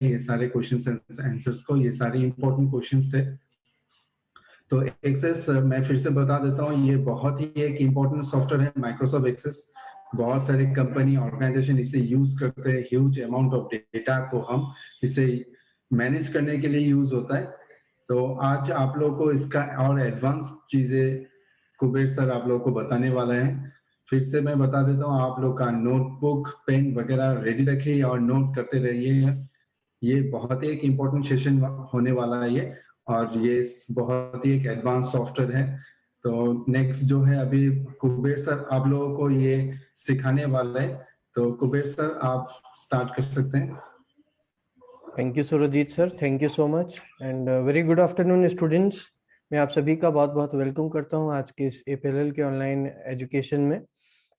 ये सारे questions and answers को, ये सारे इंपॉर्टेंट क्वेश्चंस थे। तो एक्सेस मैं फिर से बता देता हूँ, ये बहुत ही एक इम्पोर्टेंट सॉफ्टवेयर है माइक्रोसॉफ्ट एक्सेस। बहुत सारे कंपनी ऑर्गेनाइजेशन इसे यूज करते हैं, ह्यूज अमाउंट ऑफ डेटा को हम इसे मैनेज करने के लिए यूज होता है। तो आज आप लोगों को इसका और एडवांस चीजें कुबेर सर आप लोगों को बताने वाला है। फिर से मैं बता देता हूँ, आप लोग का नोटबुक पेन वगैरह रेडी रखिए और नोट करते रहिए। ये बहुत ही एक इम्पोर्टेंट सेशन होने वाला है ये, और ये बहुत ही एक एडवांस सॉफ्टवेयर है। तो नेक्स्ट जो है अभी कुबेर सर आप लोगों को ये सिखाने वाला है। तो कुबेर सर आप स्टार्ट कर सकते हैं। Thank you Surjeet sir, thank you so much and very good afternoon students. मैं आप सभी का बहुत बहुत वेलकम करता हूं आज के इस एपीएलएल के ऑनलाइन एजुकेशन में।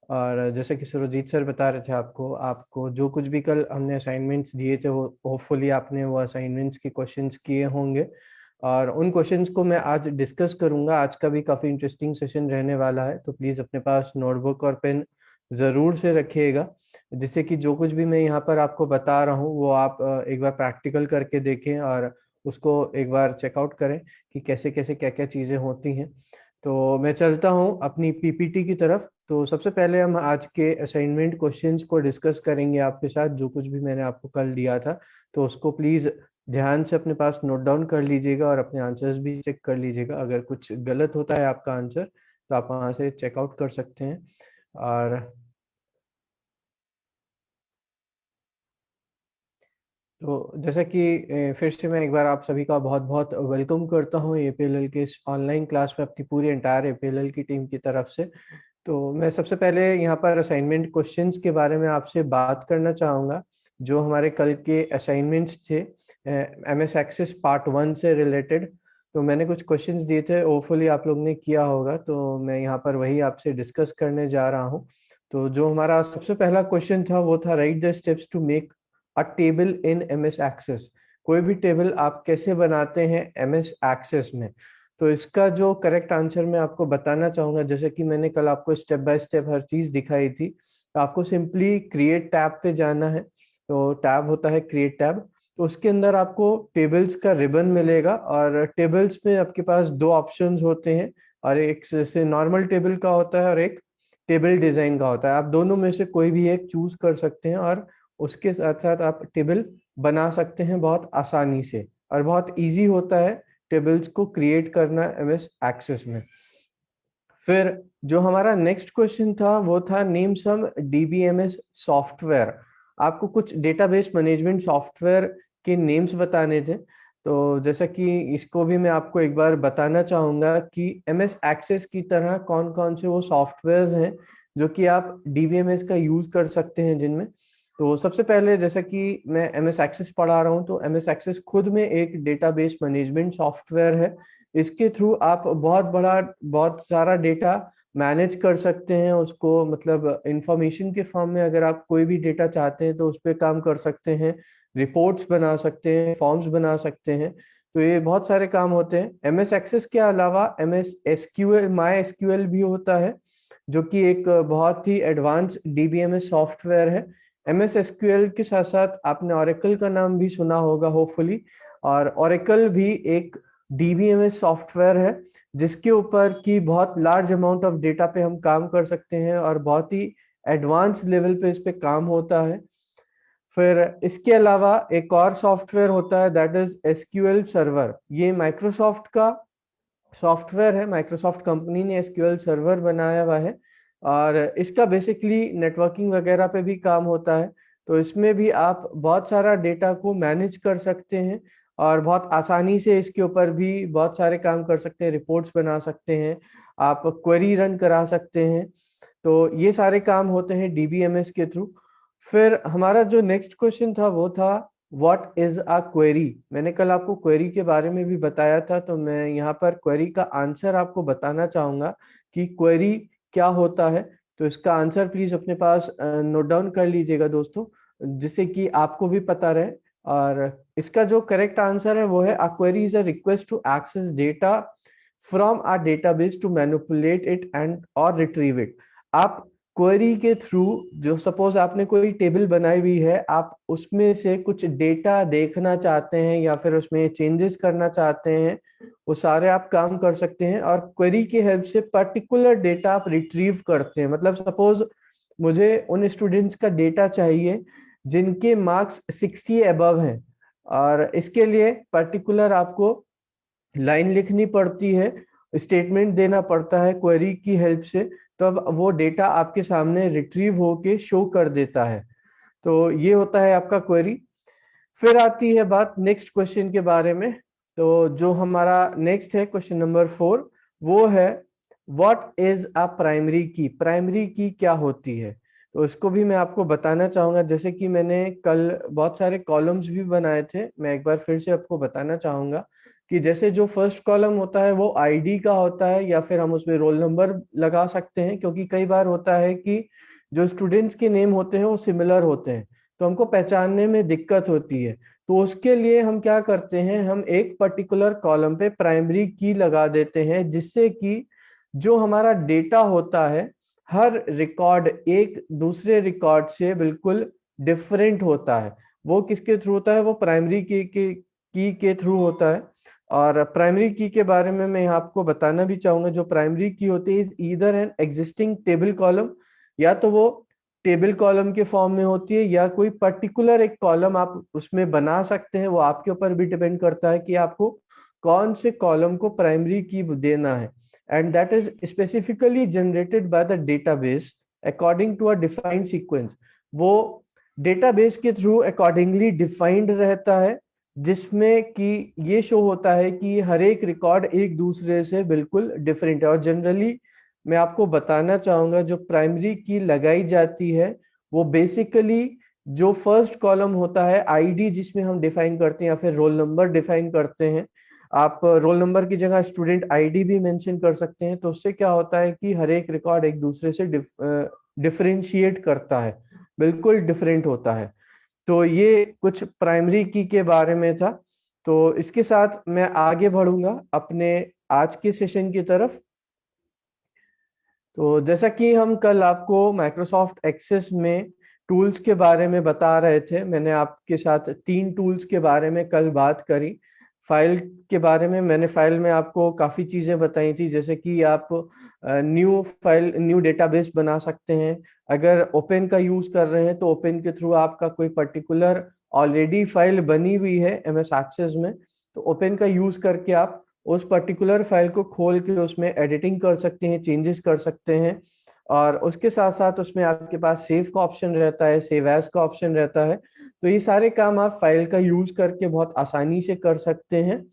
और जैसे कि सुरजीत सर बता रहे थे, आपको जो कुछ भी कल हमने असाइनमेंट्स दिए थे वो होपफुली आपने वो असाइनमेंट्स के क्वेश्चंस किए होंगे, और उन क्वेश्चंस को मैं आज डिस्कस करूंगा। आज का भी काफ़ी इंटरेस्टिंग सेशन रहने वाला है, तो प्लीज़ अपने पास नोटबुक और पेन ज़रूर से रखिएगा, जिससे कि जो कुछ भी मैं यहाँ पर आपको बता रहा हूँ वो आप एक बार प्रैक्टिकल करके देखें और उसको एक बार चेकआउट करें कि कैसे कैसे क्या क्या चीज़ें होती हैं। तो मैं चलता हूँ अपनी पीपीटी की तरफ। तो सबसे पहले हम आज के असाइनमेंट क्वेश्चंस को डिस्कस करेंगे आपके साथ, जो कुछ भी मैंने आपको कल दिया था। तो उसको प्लीज़ ध्यान से अपने पास नोट डाउन कर लीजिएगा और अपने आंसर्स भी चेक कर लीजिएगा। अगर कुछ गलत होता है आपका आंसर तो आप वहाँ से चेकआउट कर सकते हैं। और तो जैसा कि फिर से मैं एक बार आप सभी का बहुत बहुत वेलकम करता हूँ एपीएलएल के इस ऑनलाइन क्लास में अपनी पूरी एंटायर एपीएलएल की टीम की तरफ से। तो मैं सबसे पहले यहाँ पर असाइनमेंट क्वेश्चंस के बारे में आपसे बात करना चाहूँगा, जो हमारे कल के असाइनमेंट्स थे एमएस एक्सेस पार्ट 1 से रिलेटेड। तो मैंने कुछ क्वेश्चंस दिए थे, होपफुली आप लोग ने किया होगा, तो मैं यहाँ पर वही आपसे डिस्कस करने जा रहा हूँ। तो जो हमारा सबसे पहला क्वेश्चन था वो था write the steps to make a table in MS Access. कोई भी टेबल आप कैसे बनाते हैं एमएस एक्सेस में। तो इसका जो करेक्ट आंसर मैं आपको बताना चाहूंगा, जैसे कि मैंने कल आपको स्टेप बाय स्टेप हर चीज दिखाई थी, तो आपको सिंपली क्रिएट टैब पे जाना है। तो टैब होता है क्रिएट टैब, तो उसके अंदर आपको टेबल्स का रिबन मिलेगा, और टेबल्स में आपके पास दो ऑप्शंस होते हैं, और एक जैसे नॉर्मल टेबल का होता है और एक टेबल डिजाइन का होता है। आप दोनों में से कोई भी एक चूज कर सकते हैं और उसके साथ साथ आप टेबल बना सकते हैं बहुत आसानी से, और बहुत इजी होता है टेबल्स को क्रिएट करना एमएस एक्सेस में। फिर जो हमारा नेक्स्ट क्वेश्चन था वो था नेम सम डीबीएमएस सॉफ्टवेयर। आपको कुछ डेटाबेस मैनेजमेंट सॉफ्टवेयर के नेम्स बताने थे। तो जैसा कि इसको भी मैं आपको एक बार बताना चाहूंगा कि एमएस एक्सेस की तरह कौन कौन से वो सॉफ्टवेयर्स हैं जो कि आप डीबीएमएस का यूज कर सकते हैं जिनमें। तो सबसे पहले जैसा कि मैं एमएस एक्सेस पढ़ा रहा हूँ, तो एमएस एक्सेस खुद में एक डेटाबेस मैनेजमेंट सॉफ्टवेयर है। इसके थ्रू आप बहुत सारा डेटा मैनेज कर सकते हैं, उसको मतलब इंफॉर्मेशन के फॉर्म में अगर आप कोई भी डेटा चाहते हैं तो उस पर काम कर सकते हैं, रिपोर्ट्स बना सकते हैं, फॉर्म्स बना सकते हैं। तो ये बहुत सारे काम होते हैं। एमएस एक्सेस के अलावा एमएस एसक्यूएल माई एसक्यूएल भी होता है, जो कि एक बहुत ही एडवांस डीबीएमएस सॉफ्टवेयर है। एमएस एसक्यूएल के साथ साथ आपने ओरेकल का नाम भी सुना होगा होपफुली, और ओरेकल भी एक डीबीएमएस सॉफ्टवेयर है जिसके ऊपर की बहुत लार्ज अमाउंट ऑफ डेटा पे हम काम कर सकते हैं, और बहुत ही एडवांस लेवल पे इस पे काम होता है। फिर इसके अलावा एक और सॉफ्टवेयर होता है दैट इज एसक्यूएल सर्वर। ये माइक्रोसॉफ्ट का सॉफ्टवेयर है, माइक्रोसॉफ्ट कंपनी ने एसक्यूएल सर्वर बनाया हुआ है, और इसका बेसिकली नेटवर्किंग वगैरह पे भी काम होता है। तो इसमें भी आप बहुत सारा डेटा को मैनेज कर सकते हैं, और बहुत आसानी से इसके ऊपर भी बहुत सारे काम कर सकते हैं, रिपोर्ट्स बना सकते हैं, आप क्वेरी रन करा सकते हैं। तो ये सारे काम होते हैं डीबीएमएस के थ्रू। फिर हमारा जो नेक्स्ट क्वेश्चन था वो था व्हाट इज अ क्वेरी। मैंने कल आपको क्वेरी के बारे में भी बताया था, तो मैं यहाँ पर क्वेरी का आंसर आपको बताना चाहूंगा कि क्वेरी क्या होता है। तो इसका आंसर प्लीज अपने पास नोट डाउन कर लीजिएगा दोस्तों, जिससे कि आपको भी पता रहे। और इसका जो करेक्ट आंसर है वो है a query is a request to access data from a database to manipulate it and और रिट्रीव इट। आप क्वेरी के थ्रू, जो सपोज आपने कोई टेबल बनाई हुई है, आप उसमें से कुछ डेटा देखना चाहते हैं या फिर उसमें चेंजेस करना चाहते हैं, वो सारे आप काम कर सकते हैं। और क्वेरी की हेल्प से पर्टिकुलर डेटा आप रिट्रीव करते हैं। मतलब सपोज मुझे उन स्टूडेंट्स का डेटा चाहिए जिनके मार्क्स 60 अबव हैं, और इसके लिए पर्टिकुलर आपको लाइन लिखनी पड़ती है, स्टेटमेंट देना पड़ता है क्वेरी की हेल्प से, तब वो डेटा आपके सामने रिट्रीव होके शो कर देता है। तो ये होता है आपका क्वेरी। फिर आती है बात नेक्स्ट क्वेश्चन के बारे में। तो जो हमारा नेक्स्ट है क्वेश्चन नंबर 4, वो है व्हाट इज अ प्राइमरी की। प्राइमरी की क्या होती है, तो इसको भी मैं आपको बताना चाहूंगा। जैसे कि मैंने कल बहुत सारे कॉलम्स भी बनाए थे, मैं एक बार फिर से आपको बताना चाहूंगा कि जैसे जो फर्स्ट कॉलम होता है वो आईडी का होता है, या फिर हम उसमें रोल नंबर लगा सकते हैं, क्योंकि कई बार होता है कि जो स्टूडेंट्स के नेम होते हैं वो सिमिलर होते हैं, तो हमको पहचानने में दिक्कत होती है। तो उसके लिए हम क्या करते हैं, हम एक पर्टिकुलर कॉलम पे प्राइमरी की लगा देते हैं, जिससे कि जो हमारा डेटा होता है, हर रिकॉर्ड एक दूसरे रिकॉर्ड से बिल्कुल डिफरेंट होता है। वो किसके थ्रू होता है, वो प्राइमरी की के थ्रू होता है। और प्राइमरी की के बारे में मैं यहाँ आपको बताना भी चाहूंगा। जो प्राइमरी की होती है is either an existing table column, या तो वो टेबल कॉलम के फॉर्म में होती है, या कोई पर्टिकुलर एक कॉलम आप उसमें बना सकते हैं। वो आपके ऊपर भी डिपेंड करता है कि आपको कौन से कॉलम को प्राइमरी की देना है। And that is specifically generated by the database according to a defined sequence. वो डेटाबेस के थ्रू अकॉर्डिंगली डिफाइंड रहता है, जिसमें कि ये शो होता है कि हर एक रिकॉर्ड एक दूसरे से बिल्कुल डिफरेंट है। और जनरली मैं आपको बताना चाहूंगा, जो प्राइमरी की लगाई जाती है वो बेसिकली जो फर्स्ट कॉलम होता है आईडी, जिसमें हम डिफाइन करते हैं, या फिर रोल नंबर डिफाइन करते हैं। आप रोल नंबर की जगह स्टूडेंट आईडी भी मेंशन कर सकते हैं। तो उससे क्या होता है कि हर एक रिकॉर्ड एक दूसरे से डिफरेंशिएट करता है, बिल्कुल डिफरेंट होता है। तो ये कुछ प्राइमरी की के बारे में था। तो इसके साथ मैं आगे बढ़ूंगा अपने आज के सेशन की तरफ। तो जैसा कि हम कल आपको माइक्रोसॉफ्ट एक्सेस में टूल्स के बारे में बता रहे थे, मैंने आपके साथ 3 टूल्स के बारे में कल बात करी। फाइल के बारे में मैंने फाइल में आपको काफी चीजें बताई थी, जैसे कि आप न्यू डेटाबेस बना सकते हैं। अगर ओपन का यूज कर रहे हैं तो ओपन के थ्रू आपका कोई पर्टिकुलर ऑलरेडी फाइल बनी हुई है एमएस एक्सेस में, तो ओपन का यूज करके आप उस पर्टिकुलर फाइल को खोल के उसमें एडिटिंग कर सकते हैं, चेंजेस कर सकते हैं। और उसके साथ साथ उसमें आपके पास सेव का ऑप्शन रहता है, सेव एज का ऑप्शन रहता है। तो ये सारे काम आप फाइल का यूज करके बहुत आसानी से कर सकते हैं।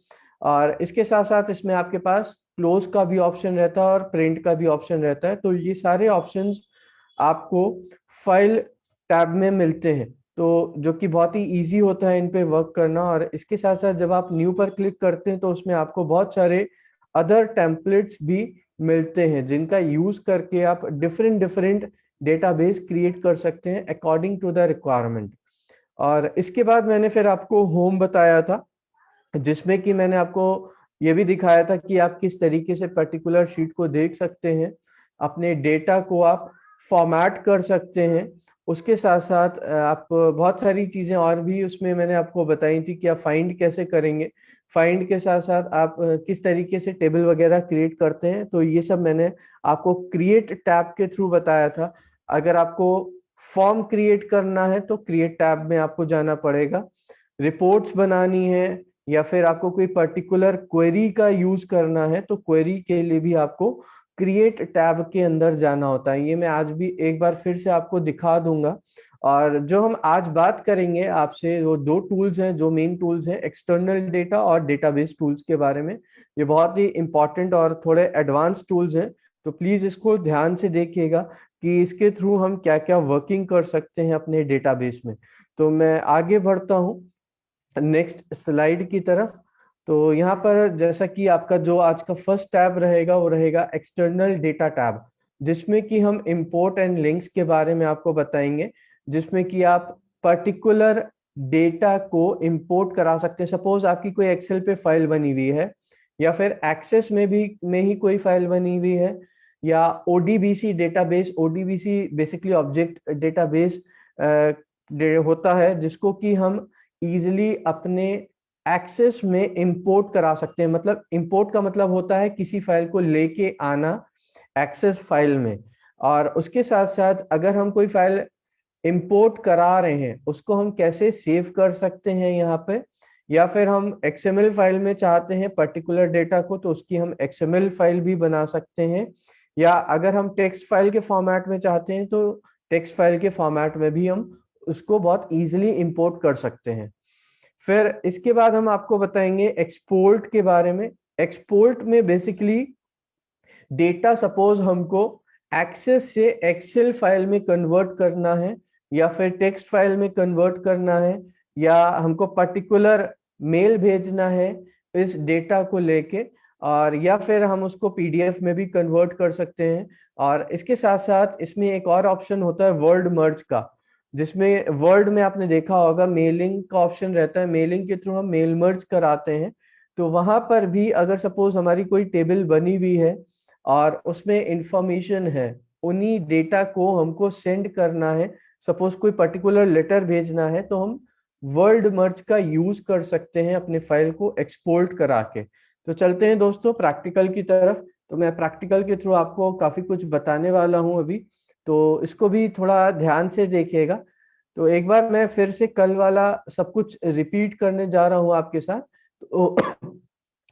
और इसके साथ साथ इसमें आपके पास क्लोज का भी ऑप्शन रहता है और प्रिंट का भी ऑप्शन रहता है। तो ये सारे ऑप्शंस आपको फाइल टैब में मिलते हैं, तो जो कि बहुत ही इजी होता है इन पे वर्क करना। और इसके साथ साथ जब आप न्यू पर क्लिक करते हैं तो उसमें आपको बहुत सारे अदर टेम्पलेट्स भी मिलते हैं, जिनका यूज करके आप डिफरेंट डिफरेंट डेटाबेस क्रिएट कर सकते हैं अकॉर्डिंग टू द रिक्वायरमेंट। और इसके बाद मैंने फिर आपको होम बताया था, जिसमें कि मैंने आपको ये भी दिखाया था कि आप किस तरीके से पर्टिकुलर शीट को देख सकते हैं, अपने डेटा को आप फॉर्मेट कर सकते हैं। उसके साथ साथ आप बहुत सारी चीजें और भी उसमें मैंने आपको बताई थी कि आप फाइंड कैसे करेंगे। फाइंड के साथ साथ आप किस तरीके से टेबल वगैरह क्रिएट करते हैं, तो ये सब मैंने आपको क्रिएट टैब के थ्रू बताया था। अगर आपको फॉर्म क्रिएट करना है तो क्रिएट टैब में आपको जाना पड़ेगा। रिपोर्ट्स बनानी है या फिर आपको कोई पर्टिकुलर क्वेरी का यूज करना है, तो क्वेरी के लिए भी आपको क्रिएट टैब के अंदर जाना होता है। ये मैं आज भी एक बार फिर से आपको दिखा दूंगा। और जो हम आज बात करेंगे आपसे, वो 2 टूल्स हैं, जो मेन टूल्स हैं, एक्सटर्नल डेटा और डेटाबेस टूल्स के बारे में। ये बहुत ही इंपॉर्टेंट और थोड़े एडवांस टूल्स हैं, तो प्लीज इसको ध्यान से देखिएगा कि इसके थ्रू हम क्या क्या वर्किंग कर सकते हैं अपने डेटाबेस में। तो मैं आगे बढ़ता हूँ नेक्स्ट स्लाइड की तरफ। तो यहाँ पर जैसा कि आपका जो आज का फर्स्ट टैब रहेगा वो रहेगा एक्सटर्नल डेटा टैब, जिसमें कि हम इंपोर्ट एंड लिंक्स के बारे में आपको बताएंगे, जिसमें कि आप पर्टिकुलर डेटा को इंपोर्ट करा सकते हैं। सपोज आपकी कोई एक्सेल पे फाइल बनी हुई है, या फिर एक्सेस में ही कोई फाइल बनी हुई है, या ODBC database, ODBC basically object database होता है, जिसको कि हम इजिली अपने एक्सेस में इंपोर्ट करा सकते हैं। मतलब इंपोर्ट का मतलब होता है किसी फाइल को लेके आना एक्सेस फाइल में, और उसके साथ साथ अगर हम कोई फाइल इंपोर्ट करा रहे हैं उसको हम कैसे सेव कर सकते हैं यहाँ पे, या फिर हम XML फाइल में चाहते हैं पर्टिकुलर डेटा को तो उसकी हम XML फाइल भी बना सकते हैं, या अगर हम टेक्स्ट फाइल के फॉर्मेट में चाहते हैं तो टेक्स्ट फाइल के फॉर्मेट में भी हम उसको बहुत इजीली इंपोर्ट कर सकते हैं। फिर इसके बाद हम आपको बताएंगे एक्सपोर्ट के बारे में। एक्सपोर्ट में बेसिकली डेटा सपोज हमको एक्सेस से एक्सेल फाइल में कन्वर्ट करना है, या फिर टेक्स्ट फाइल में कन्वर्ट करना है, या हमको पर्टिकुलर मेल भेजना है इस डेटा को लेके, और या फिर हम उसको PDF में भी कन्वर्ट कर सकते हैं। और इसके साथ साथ इसमें एक और ऑप्शन होता है वर्ड मर्ज का, जिसमें वर्ड में आपने देखा होगा मेलिंग का ऑप्शन रहता है, मेलिंग के थ्रू हम मेल मर्ज कराते हैं। तो वहां पर भी अगर सपोज हमारी कोई टेबल बनी हुई है और उसमें इंफॉर्मेशन है, उन्हीं डेटा को हमको सेंड करना है, सपोज कोई पर्टिकुलर लेटर भेजना है, तो हम वर्ड मर्ज का यूज कर सकते हैं अपने फाइल को एक्सपोर्ट करा के। तो चलते हैं दोस्तों प्रैक्टिकल की तरफ। तो मैं प्रैक्टिकल के थ्रू आपको काफी कुछ बताने वाला हूं अभी, तो इसको भी थोड़ा ध्यान से देखिएगा। तो एक बार मैं फिर से कल वाला सब कुछ रिपीट करने जा रहा हूं आपके साथ, तो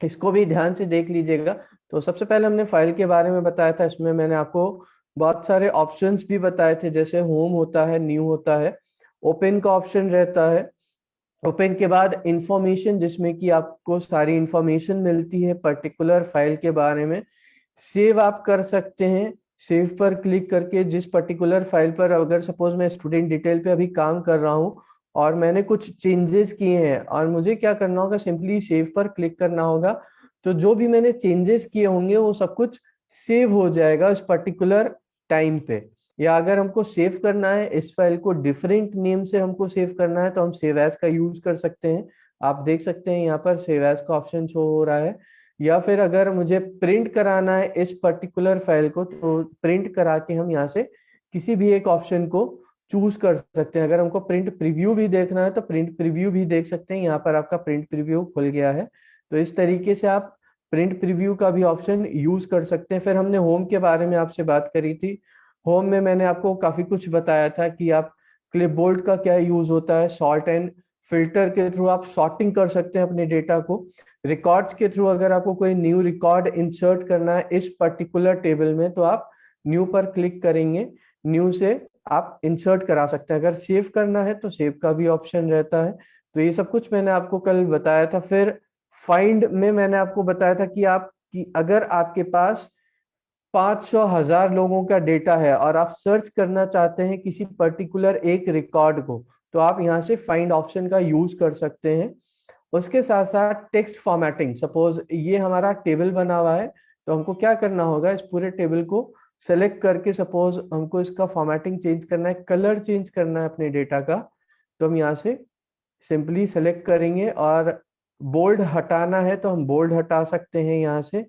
इसको भी ध्यान से देख लीजिएगा। तो सबसे पहले हमने फाइल के बारे में बताया था, इसमें मैंने आपको बहुत सारे ऑप्शंस भी बताए थे, जैसे होम होता है, न्यू होता है, ओपन का ऑप्शन रहता है। ओपन के बाद इंफॉर्मेशन, जिसमें कि आपको सारी इंफॉर्मेशन मिलती है पर्टिकुलर फाइल के बारे में। सेव आप कर सकते हैं, सेव पर क्लिक करके जिस पर्टिकुलर फाइल पर, अगर सपोज मैं स्टूडेंट डिटेल पे अभी काम कर रहा हूँ और मैंने कुछ चेंजेस किए हैं और मुझे क्या करना होगा, सिंपली सेव पर क्लिक करना होगा। तो जो भी मैंने चेंजेस किए होंगे वो सब कुछ सेव हो जाएगा उस पर्टिकुलर टाइम पे। या अगर हमको सेव करना है इस फाइल को डिफरेंट नेम से हमको सेव करना है, तो हम सेव एज का यूज कर सकते हैं। आप देख सकते हैं यहाँ पर सेव एज का ऑप्शन शो हो रहा है। या फिर अगर मुझे प्रिंट कराना है इस पर्टिकुलर फाइल को, तो प्रिंट करा के हम यहाँ से किसी भी एक ऑप्शन को चूज कर सकते हैं। अगर हमको प्रिंट प्रीव्यू भी देखना है तो प्रिंट प्रीव्यू भी देख सकते हैं। यहाँ पर आपका प्रिंट प्रीव्यू खुल गया है। तो इस तरीके से आप प्रिंट प्रीव्यू का भी ऑप्शन यूज कर सकते हैं। फिर हमने होम के बारे में आपसे बात करी थी। होम में मैंने आपको काफी कुछ बताया था कि आप क्लिपबोर्ड का क्या यूज होता है, सॉर्ट एंड फिल्टर के थ्रू आप सॉर्टिंग कर सकते हैं अपने डेटा को। रिकॉर्ड्स के थ्रू अगर आपको कोई न्यू रिकॉर्ड इंसर्ट करना है इस पर्टिकुलर टेबल में, तो आप न्यू पर क्लिक करेंगे, न्यू से आप इंसर्ट करा सकते हैं। अगर सेव करना है तो सेव का भी ऑप्शन रहता है। तो ये सब कुछ मैंने आपको कल बताया था। फिर फाइंड में मैंने आपको बताया था कि अगर आपके पास 500,000 लोगों का डेटा है और आप सर्च करना चाहते हैं किसी पर्टिकुलर एक रिकॉर्ड को, तो आप यहाँ से फाइंड ऑप्शन का यूज कर सकते हैं। उसके साथ साथ टेक्स्ट फॉर्मेटिंग, सपोज ये हमारा टेबल बना हुआ है, तो हमको क्या करना होगा, इस पूरे टेबल को सेलेक्ट करके सपोज हमको इसका फॉर्मेटिंग चेंज करना है, कलर चेंज करना है अपने डेटा का, तो हम यहाँ से सिंपली सेलेक्ट करेंगे। और बोल्ड हटाना है तो हम बोल्ड हटा सकते हैं यहाँ से।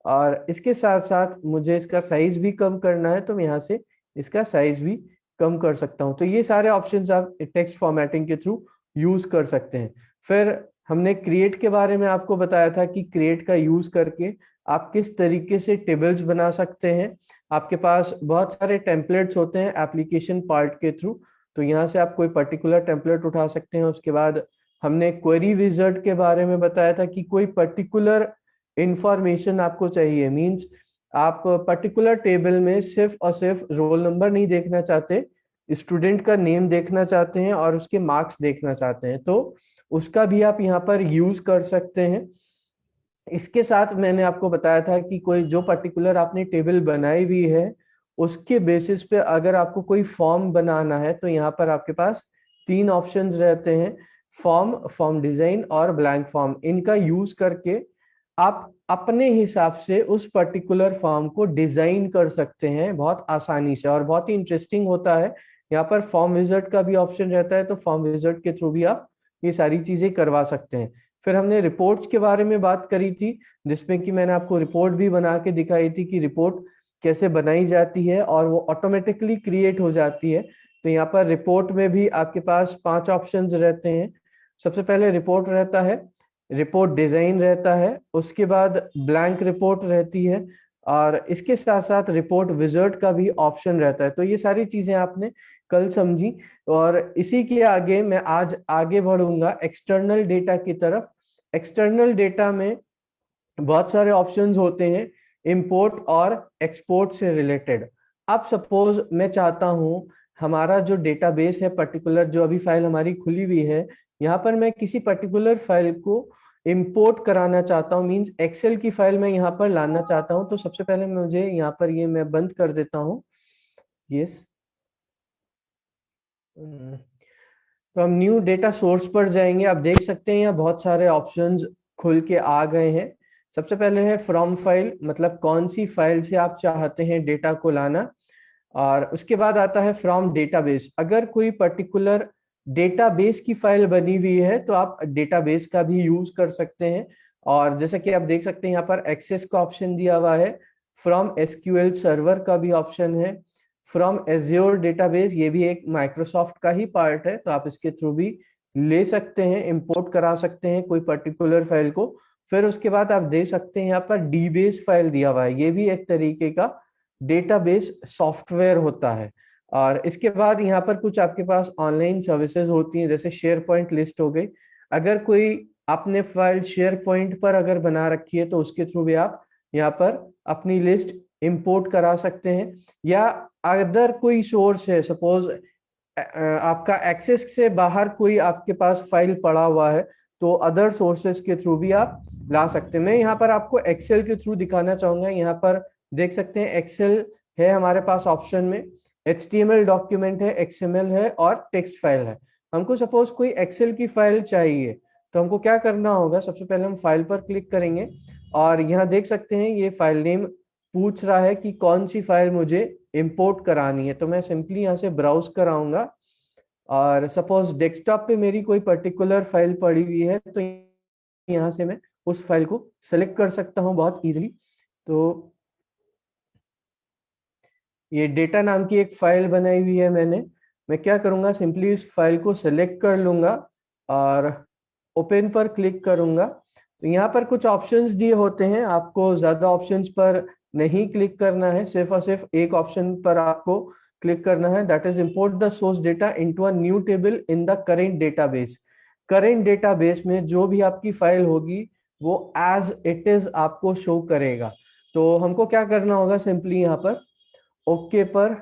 और इसके साथ साथ मुझे इसका साइज भी कम करना है तो मैं यहाँ से इसका साइज भी कम कर सकता हूँ। तो ये सारे ऑप्शंस आप टेक्स्ट फॉर्मेटिंग के थ्रू यूज कर सकते हैं। फिर हमने क्रिएट के बारे में आपको बताया था कि क्रिएट का यूज करके आप किस तरीके से टेबल्स बना सकते हैं। आपके पास बहुत सारे टेम्पलेट्स होते हैं एप्लीकेशन पार्ट के थ्रू, तो यहाँ से आप कोई पर्टिकुलर टेम्पलेट उठा सकते हैं। उसके बाद हमने क्वेरी विजार्ड के बारे में बताया था कि कोई पर्टिकुलर इंफॉर्मेशन आपको चाहिए, मींस आप पर्टिकुलर टेबल में सिर्फ और सिर्फ रोल नंबर नहीं देखना चाहते, स्टूडेंट का नेम देखना चाहते हैं और उसके मार्क्स देखना चाहते हैं, तो उसका भी आप यहाँ पर यूज कर सकते हैं। इसके साथ मैंने आपको बताया था कि कोई जो पर्टिकुलर आपने टेबल बनाई हुई है उसके बेसिस पे अगर आपको कोई फॉर्म बनाना है, तो यहाँ पर आपके पास 3 ऑप्शंस रहते हैं, फॉर्म, फॉर्म डिजाइन और ब्लैंक फॉर्म। इनका यूज करके आप अपने हिसाब से उस पर्टिकुलर फॉर्म को डिजाइन कर सकते हैं बहुत आसानी से, और बहुत ही इंटरेस्टिंग होता है। यहाँ पर फॉर्म विजार्ड का भी ऑप्शन रहता है, तो फॉर्म विजार्ड के थ्रू भी आप ये सारी चीजें करवा सकते हैं। फिर हमने रिपोर्ट्स के बारे में बात करी थी, जिसमें कि मैंने आपको रिपोर्ट भी बना के दिखाई थी कि रिपोर्ट कैसे बनाई जाती है और वो ऑटोमेटिकली क्रिएट हो जाती है। तो यहाँ पर रिपोर्ट में भी आपके पास 5 ऑप्शंस रहते हैं। सबसे पहले रिपोर्ट रहता है, रिपोर्ट डिजाइन रहता है, उसके बाद ब्लैंक रिपोर्ट रहती है, और इसके साथ साथ रिपोर्ट विजार्ड का भी ऑप्शन रहता है। तो ये सारी चीजें आपने कल समझी, और इसी के आगे मैं आज आगे बढ़ूंगा एक्सटर्नल डेटा की तरफ। एक्सटर्नल डेटा में बहुत सारे ऑप्शंस होते हैं इंपोर्ट और एक्सपोर्ट से रिलेटेड। अब सपोज मैं चाहता हूं हमारा जो डेटाबेस है पर्टिकुलर, जो अभी फाइल हमारी खुली हुई है, यहाँ पर मैं किसी पर्टिकुलर फाइल को इंपोर्ट कराना चाहता हूँ, मींस एक्सेल की फाइल मैं यहाँ पर लाना चाहता हूँ। तो सबसे पहले मुझे यहाँ पर ये मैं बंद कर देता हूँ, यस। तो हम न्यू डेटा सोर्स पर जाएंगे। आप देख सकते हैं यहाँ बहुत सारे ऑप्शंस खुल के आ गए हैं। सबसे पहले है फ्रॉम फाइल, मतलब कौन सी फाइल से आप चाहते हैं डेटा को लाना, और उसके बाद आता है फ्रॉम डेटाबेस। अगर कोई पर्टिकुलर डेटाबेस की फाइल बनी हुई है तो आप डेटाबेस का भी यूज कर सकते हैं। और जैसा कि आप देख सकते हैं यहाँ पर एक्सेस का ऑप्शन दिया हुआ है, फ्रॉम एसक्यूएल सर्वर का भी ऑप्शन है, फ्रॉम एज्योर डेटाबेस, ये भी एक माइक्रोसॉफ्ट का ही पार्ट है, तो आप इसके थ्रू भी ले सकते हैं, इंपोर्ट करा सकते हैं कोई पर्टिकुलर फाइल को। फिर उसके बाद आप देख सकते हैं यहाँ पर डीबेस फाइल दिया हुआ है, ये भी एक तरीके का डेटाबेस सॉफ्टवेयर होता है। और इसके बाद यहाँ पर कुछ आपके पास ऑनलाइन सर्विसेज होती हैं, जैसे शेयर पॉइंट लिस्ट हो गई। अगर कोई आपने फाइल शेयर पॉइंट पर अगर बना रखी है तो उसके थ्रू भी आप यहाँ पर अपनी लिस्ट इंपोर्ट करा सकते हैं। या अदर कोई सोर्स है, सपोज आपका एक्सेस से बाहर कोई आपके पास फाइल पड़ा हुआ है, तो अदर सोर्सेस के थ्रू भी आप ला सकते हैं। मैं यहाँ पर आपको एक्सेल के थ्रू दिखाना चाहूंगा। यहाँ पर देख सकते हैं एक्सेल है हमारे पास ऑप्शन में, HTML डॉक्यूमेंट है, XML है और टेक्स्ट फाइल है। हमको सपोज कोई एक्सेल की फाइल चाहिए तो हमको क्या करना होगा, सबसे पहले हम फाइल पर क्लिक करेंगे और यहाँ देख सकते हैं ये फाइल नेम पूछ रहा है कि कौन सी फाइल मुझे इंपोर्ट करानी है। तो मैं सिंपली यहाँ से ब्राउज कराऊंगा, और सपोज डेस्कटॉप पे मेरी कोई पर्टिकुलर फाइल पड़ी हुई है तो यहाँ से मैं उस फाइल को सेलेक्ट कर सकता हूँ बहुत इजीली। तो ये डेटा नाम की एक फाइल बनाई हुई है मैंने। मैं क्या करूंगा, सिंपली इस फाइल को सेलेक्ट कर लूंगा और ओपन पर क्लिक करूंगा। तो यहाँ पर कुछ ऑप्शंस दिए होते हैं, आपको ज्यादा ऑप्शंस पर नहीं क्लिक करना है, सिर्फ और सिर्फ एक ऑप्शन पर आपको क्लिक करना है, that is import the source data into a new table in the current database. Current database में जो भी आपकी फाइल होगी वो एज इट इज आपको शो करेगा। तो हमको क्या करना होगा, सिंपली यहाँ पर ओके पर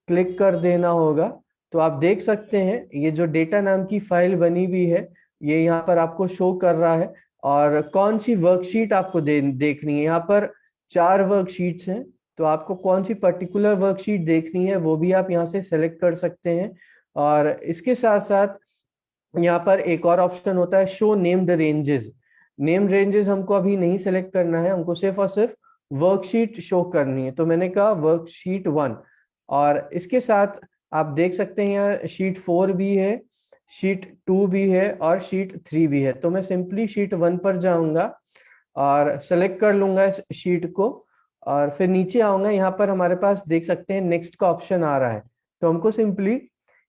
क्लिक कर देना होगा। तो आप देख सकते हैं ये जो डेटा नाम की फाइल बनी हुई है ये यहाँ पर आपको शो कर रहा है। और कौन सी वर्कशीट आपको देखनी है, यहाँ पर 4 वर्कशीट्स हैं, तो आपको कौन सी पर्टिकुलर वर्कशीट देखनी है वो भी आप यहाँ से सेलेक्ट कर सकते हैं। और इसके साथ साथ यहाँ पर एक और ऑप्शन होता है show named ranges. Name ranges हमको अभी नहीं सेलेक्ट करना है, हमको सिर्फ और सिर्फ वर्कशीट शो करनी है। तो मैंने कहा वर्कशीट 1, और इसके साथ आप देख सकते हैं यहाँ शीट 4 भी है, शीट 2 भी है और शीट 3 भी है। तो मैं सिंपली शीट 1 पर जाऊंगा और सेलेक्ट कर लूंगा इस शीट को, और फिर नीचे आऊंगा। यहाँ पर हमारे पास देख सकते हैं नेक्स्ट का ऑप्शन आ रहा है, तो हमको सिंपली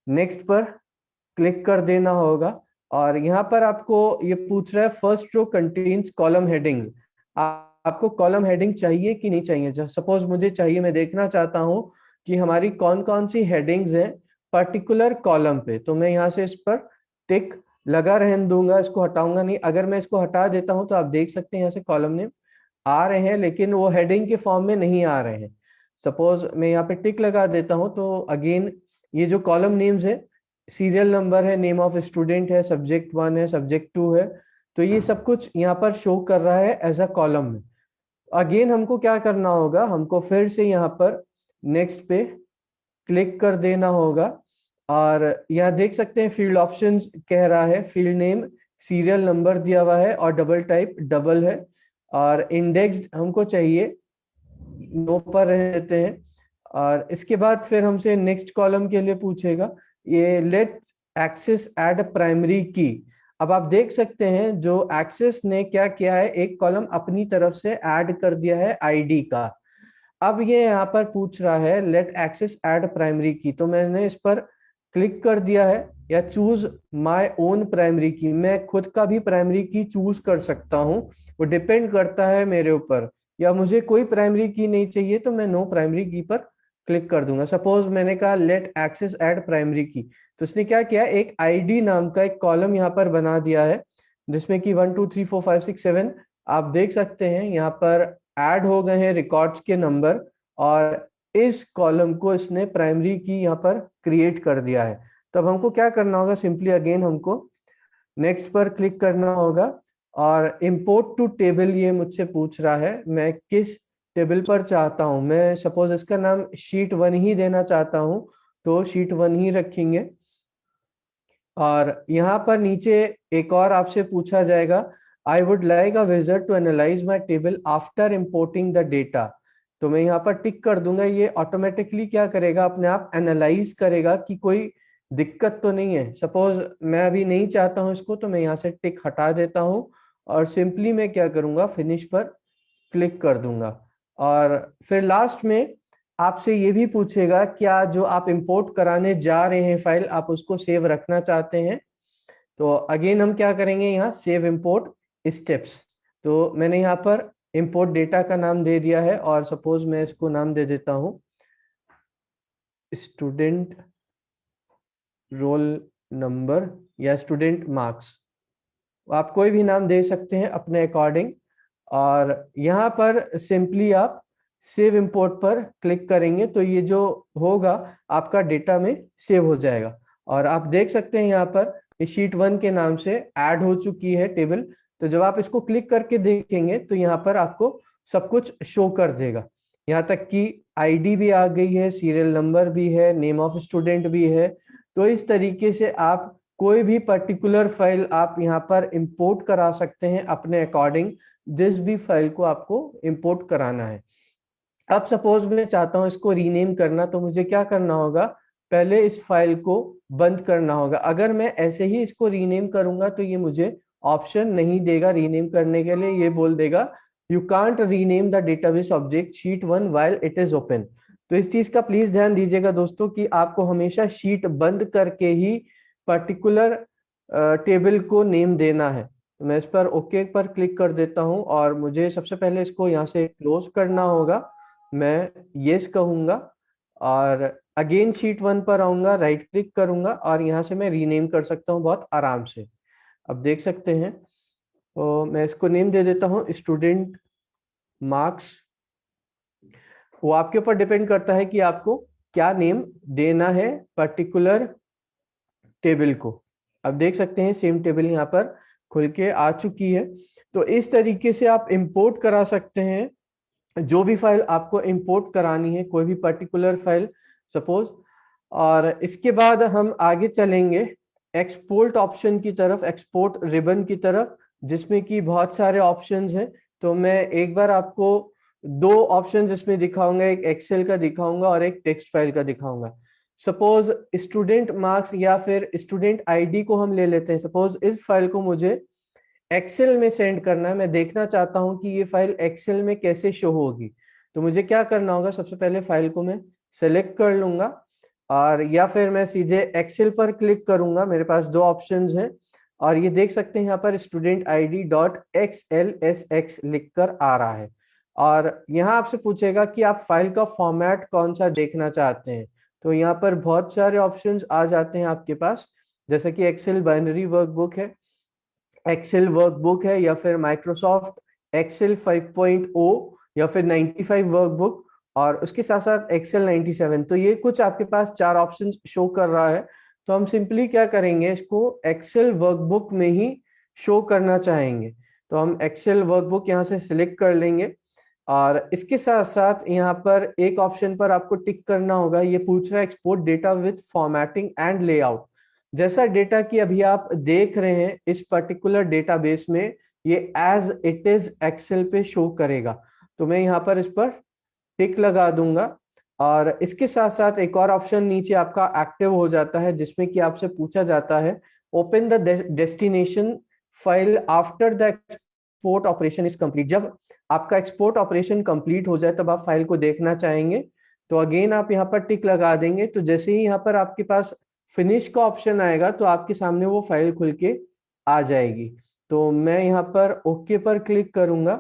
नेक्स्ट पर क्लिक कर देना होगा। और यहाँ पर आपको ये पूछ रहा है first row contains column heading, आपको कॉलम हेडिंग चाहिए कि नहीं चाहिए। सपोज मुझे चाहिए, मैं देखना चाहता हूँ कि हमारी कौन कौन सी हेडिंग्स हैं पर्टिकुलर कॉलम पे, तो मैं यहाँ से इस पर टिक लगा रहने दूंगा, इसको हटाऊंगा नहीं। अगर मैं इसको हटा देता हूँ तो आप देख सकते हैं यहाँ से कॉलम नेम आ रहे हैं लेकिन वो हेडिंग के फॉर्म में नहीं आ रहे हैं। सपोज मैं यहाँ पे टिक लगा देता हूँ तो अगेन ये जो कॉलम नेम्स है, सीरियल नंबर है, नेम ऑफ स्टूडेंट है, सब्जेक्ट 1 है, सब्जेक्ट 2 है, तो ये सब कुछ यहाँ पर शो कर रहा है एज अ कॉलम में। अगेन हमको क्या करना होगा, हमको फिर से यहाँ पर नेक्स्ट पे क्लिक कर देना होगा। और यहाँ देख सकते हैं फील्ड ऑप्शंस कह रहा है, फील्ड नेम सीरियल नंबर दिया हुआ है और डबल टाइप डबल है, और इंडेक्स्ड हमको चाहिए, नो पर रहते हैं। और इसके बाद फिर हमसे नेक्स्ट कॉलम के लिए पूछेगा ये लेट एक्सेस एड प्राइमरी की। अब आप देख सकते हैं जो एक्सेस ने क्या किया है, एक कॉलम अपनी तरफ से ऐड कर दिया है आईडी का। अब ये यहाँ पर पूछ रहा है लेट एक्सेस ऐड प्राइमरी की, तो मैंने इस पर क्लिक कर दिया है, या चूज माय ओन प्राइमरी की, मैं खुद का भी प्राइमरी की चूज कर सकता हूँ, वो डिपेंड करता है मेरे ऊपर। या मुझे कोई प्राइमरी की नहीं चाहिए तो मैं नो प्राइमरी की पर क्लिक कर दूंगा। सपोज मैंने कहा लेट एक्सेस ऐड प्राइमरी की, तो उसने क्या किया, एक आईडी नाम का एक कॉलम यहाँ पर बना दिया है जिसमें कि 1 2 3 4 5 6 7 आप देख सकते हैं यहाँ पर ऐड हो गए हैं रिकॉर्ड्स के नंबर, और इस कॉलम को इसने प्राइमरी की यहाँ पर क्रिएट कर दिया है। तब हमको क्या करना होगा, सिंपली अगेन हमको नेक्स्ट पर क्लिक करना होगा, और इंपोर्ट टू टेबल ये मुझसे पूछ रहा है मैं किस टेबल पर चाहता हूं। मैं सपोज इसका नाम शीट 1 ही देना चाहता हूं, तो शीट 1 ही रखेंगे। और यहाँ पर नीचे एक और आपसे पूछा जाएगा, I would like a wizard to analyze my table after importing the data, तो मैं यहाँ पर टिक कर दूंगा। ये ऑटोमेटिकली क्या करेगा, अपने आप एनालाइज करेगा कि कोई दिक्कत तो नहीं है। सपोज मैं अभी नहीं चाहता हूँ इसको, तो मैं यहाँ से टिक हटा देता हूँ, और सिंपली मैं क्या करूंगा, फिनिश पर क्लिक कर दूंगा। और फिर लास्ट में आपसे ये भी पूछेगा क्या जो आप इंपोर्ट कराने जा रहे हैं फाइल, आप उसको सेव रखना चाहते हैं। तो अगेन हम क्या करेंगे, यहाँ सेव इंपोर्ट स्टेप्स, तो मैंने यहाँ पर इंपोर्ट डेटा का नाम दे दिया है, और सपोज मैं इसको नाम दे देता हूँ स्टूडेंट रोल नंबर या स्टूडेंट मार्क्स, आप कोई भी नाम दे सकते हैं अपने अकॉर्डिंग। और यहाँ पर सिंपली आप सेव इंपोर्ट पर क्लिक करेंगे तो ये जो होगा आपका डेटा में सेव हो जाएगा। और आप देख सकते हैं यहाँ पर शीट 1 के नाम से ऐड हो चुकी है टेबल। तो जब आप इसको क्लिक करके देखेंगे तो यहाँ पर आपको सब कुछ शो कर देगा, यहाँ तक कि आईडी भी आ गई है, सीरियल नंबर भी है, नेम ऑफ स्टूडेंट भी है। तो इस तरीके से आप कोई भी पर्टिकुलर फाइल आप यहाँ पर इंपोर्ट करा सकते हैं अपने अकॉर्डिंग, जिस भी फाइल को आपको इंपोर्ट कराना है। अब सपोज मैं चाहता हूं इसको रीनेम करना, तो मुझे क्या करना होगा, पहले इस फाइल को बंद करना होगा। अगर मैं ऐसे ही इसको रीनेम करूंगा तो ये मुझे ऑप्शन नहीं देगा रीनेम करने के लिए, ये बोल देगा you can't rename the database object sheet 1 while it is open. तो इस चीज का प्लीज ध्यान दीजिएगा दोस्तों कि आपको हमेशा शीट बंद करके ही पर्टिकुलर टेबल को नेम देना है। तो मैं इस पर ओके पर क्लिक कर देता हूं, और मुझे सबसे पहले इसको यहाँ से क्लोज करना होगा, मैं यस कहूंगा, और अगेन शीट 1 पर आऊंगा, राइट क्लिक करूंगा, और यहाँ से मैं रीनेम कर सकता हूँ बहुत आराम से। अब देख सकते हैं, तो मैं इसको नेम दे देता हूँ स्टूडेंट मार्क्स। वो आपके ऊपर डिपेंड करता है कि आपको क्या नेम देना है पर्टिकुलर टेबल को। अब देख सकते हैं सेम टेबल यहाँ पर खुल के आ चुकी है। तो इस तरीके से आप इंपोर्ट करा सकते हैं जो भी फाइल आपको इंपोर्ट करानी है, कोई भी पर्टिकुलर फाइल सपोज। और इसके बाद हम आगे चलेंगे एक्सपोर्ट ऑप्शन की तरफ, एक्सपोर्ट रिबन की तरफ, जिसमें कि बहुत सारे ऑप्शंस हैं। तो मैं एक बार आपको दो ऑप्शन इसमें दिखाऊंगा, एक एक्सेल का दिखाऊंगा और एक टेक्स्ट फाइल का दिखाऊंगा। सपोज स्टूडेंट मार्क्स या फिर स्टूडेंट आईडी को हम ले लेते हैं। सपोज इस फाइल को मुझे एक्सेल में सेंड करना है, मैं देखना चाहता हूं कि ये फाइल एक्सेल में कैसे शो होगी। तो मुझे क्या करना होगा, सबसे पहले फाइल को मैं सेलेक्ट कर लूंगा, और या फिर मैं सीधे एक्सेल पर क्लिक करूंगा। मेरे पास दो ऑप्शंस हैं, और ये देख सकते हैं यहाँ पर स्टूडेंट आईडी डॉट XLSX लिख कर आ रहा है। और यहाँ आपसे पूछेगा कि आप फाइल का फॉर्मेट कौन सा देखना चाहते हैं। तो यहाँ पर बहुत सारे ऑप्शंस आ जाते हैं आपके पास, जैसे कि एक्सेल बाइनरी वर्कबुक है, एक्सेल वर्कबुक है, या फिर माइक्रोसॉफ्ट एक्सेल 5.0, या फिर 95 वर्कबुक, और उसके साथ साथ एक्सेल 97। तो ये कुछ आपके पास चार ऑप्शन शो कर रहा है। तो हम सिंपली क्या करेंगे, इसको एक्सेल वर्कबुक में ही शो करना चाहेंगे। तो हम एक्सेल वर्कबुक यहाँ से सिलेक्ट कर लेंगे, और इसके साथ साथ यहाँ पर एक ऑप्शन पर आपको टिक करना होगा, ये पूछ रहा है export data with formatting and layout. जैसा डेटा की अभी आप देख रहे हैं इस पर्टिकुलर डेटाबेस में, ये एज इट इज एक्सेल पे शो करेगा। तो मैं यहाँ पर इस पर टिक लगा दूंगा। और इसके साथ साथ एक और ऑप्शन नीचे आपका एक्टिव हो जाता है, जिसमें कि आपसे पूछा जाता है open the destination file after the export operation is complete. जब आपका एक्सपोर्ट ऑपरेशन कंप्लीट हो जाए तब आप फाइल को देखना चाहेंगे तो अगेन आप यहाँ पर टिक लगा देंगे। तो जैसे ही यहाँ पर आपके पास फिनिश का ऑप्शन आएगा तो आपके सामने वो फाइल खुल के आ जाएगी। तो मैं यहाँ पर ओके पर क्लिक करूंगा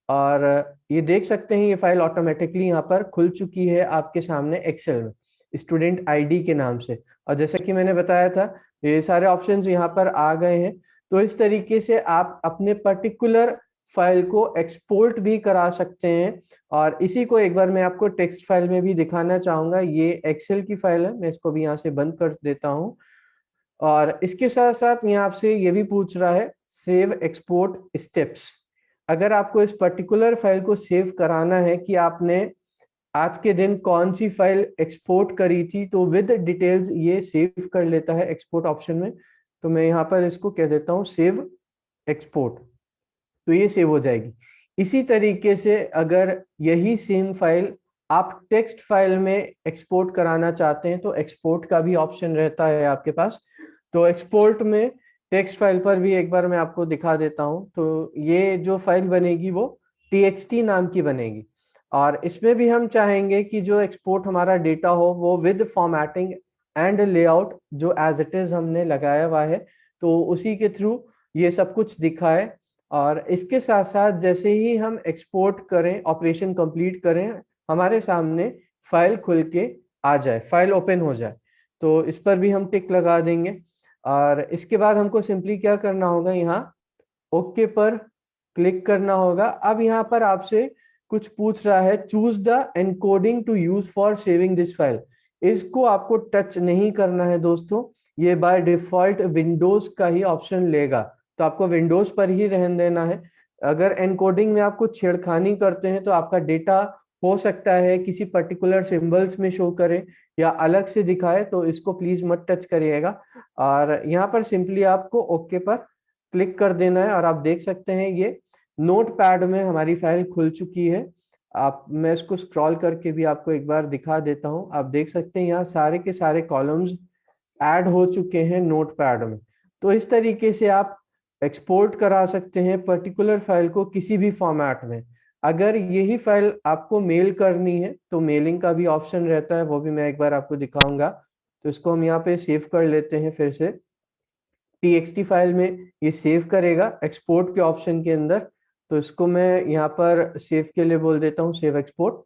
और ये देख सकते हैं ये फाइल ऑटोमेटिकली यहाँ पर खुल चुकी है आपके सामने एक्सेल में स्टूडेंट आईडी के नाम से। और जैसा कि मैंने बताया था ये सारे ऑप्शंस यहाँ पर आ गए हैं। तो इस तरीके से आप अपने पर्टिकुलर फाइल को एक्सपोर्ट भी करा सकते हैं। और इसी को एक बार मैं आपको टेक्स्ट फाइल में भी दिखाना चाहूंगा। ये एक्सेल की फाइल है, मैं इसको भी यहाँ से बंद कर देता हूँ। और इसके साथ साथ यहाँ आपसे ये भी पूछ रहा है सेव एक्सपोर्ट स्टेप्स। अगर आपको इस पर्टिकुलर फाइल को सेव कराना है कि आपने आज के दिन कौन सी फाइल एक्सपोर्ट करी थी तो विद डिटेल्स ये सेव कर लेता है एक्सपोर्ट ऑप्शन में। तो मैं यहाँ पर इसको कह देता हूँ सेव एक्सपोर्ट, तो ये सेव हो जाएगी। इसी तरीके से अगर यही सेम फाइल आप टेक्स्ट फाइल में एक्सपोर्ट कराना चाहते हैं तो एक्सपोर्ट का भी ऑप्शन रहता है आपके पास। तो एक्सपोर्ट में टेक्स्ट फाइल पर भी एक बार मैं आपको दिखा देता हूं। तो ये जो फाइल बनेगी वो txt नाम की बनेगी और इसमें भी हम चाहेंगे कि जो एक्सपोर्ट हमारा डेटा हो वो विद फॉर्मेटिंग एंड लेआउट जो एज इट इज हमने लगाया हुआ है तो उसी के थ्रू ये सब कुछ दिखाए। और इसके साथ साथ जैसे ही हम एक्सपोर्ट करें ऑपरेशन कंप्लीट करें हमारे सामने फाइल खुल के आ जाए, फाइल ओपन हो जाए। तो इस पर भी हम टिक लगा देंगे और इसके बाद हमको सिंपली क्या करना होगा, यहाँ ओके पर क्लिक करना होगा। अब यहाँ पर आपसे कुछ पूछ रहा है choose the encoding to use for saving this file. इसको आपको टच नहीं करना है दोस्तों, ये बाय डिफॉल्ट विंडोज का ही ऑप्शन लेगा तो आपको विंडोज पर ही रहने देना है। अगर एनकोडिंग में आप कुछ छेड़खानी करते हैं तो आपका डेटा हो सकता है किसी पर्टिकुलर सिंबल्स में शो करे या अलग से दिखाए, तो इसको प्लीज मत टच करिएगा। और यहाँ पर सिंपली आपको ओके पर क्लिक कर देना है और आप देख सकते हैं ये नोट पैड में हमारी फाइल खुल चुकी है। आप मैं इसको स्क्रॉल करके भी आपको एक बार दिखा देता हूं। आप देख सकते हैं यहाँ सारे के सारे कॉलम्स ऐड हो चुके हैं नोट पैड में। तो इस तरीके से आप एक्सपोर्ट करा सकते हैं पर्टिकुलर फाइल को किसी भी फॉर्मेट में। अगर यही फाइल आपको मेल करनी है तो मेलिंग का भी ऑप्शन रहता है, वो भी मैं एक बार आपको दिखाऊंगा। तो इसको हम यहाँ पे सेव कर लेते हैं फिर से txt फाइल में, ये सेव करेगा एक्सपोर्ट के ऑप्शन के अंदर। तो इसको मैं यहाँ पर सेव के लिए बोल देता हूँ सेव एक्सपोर्ट।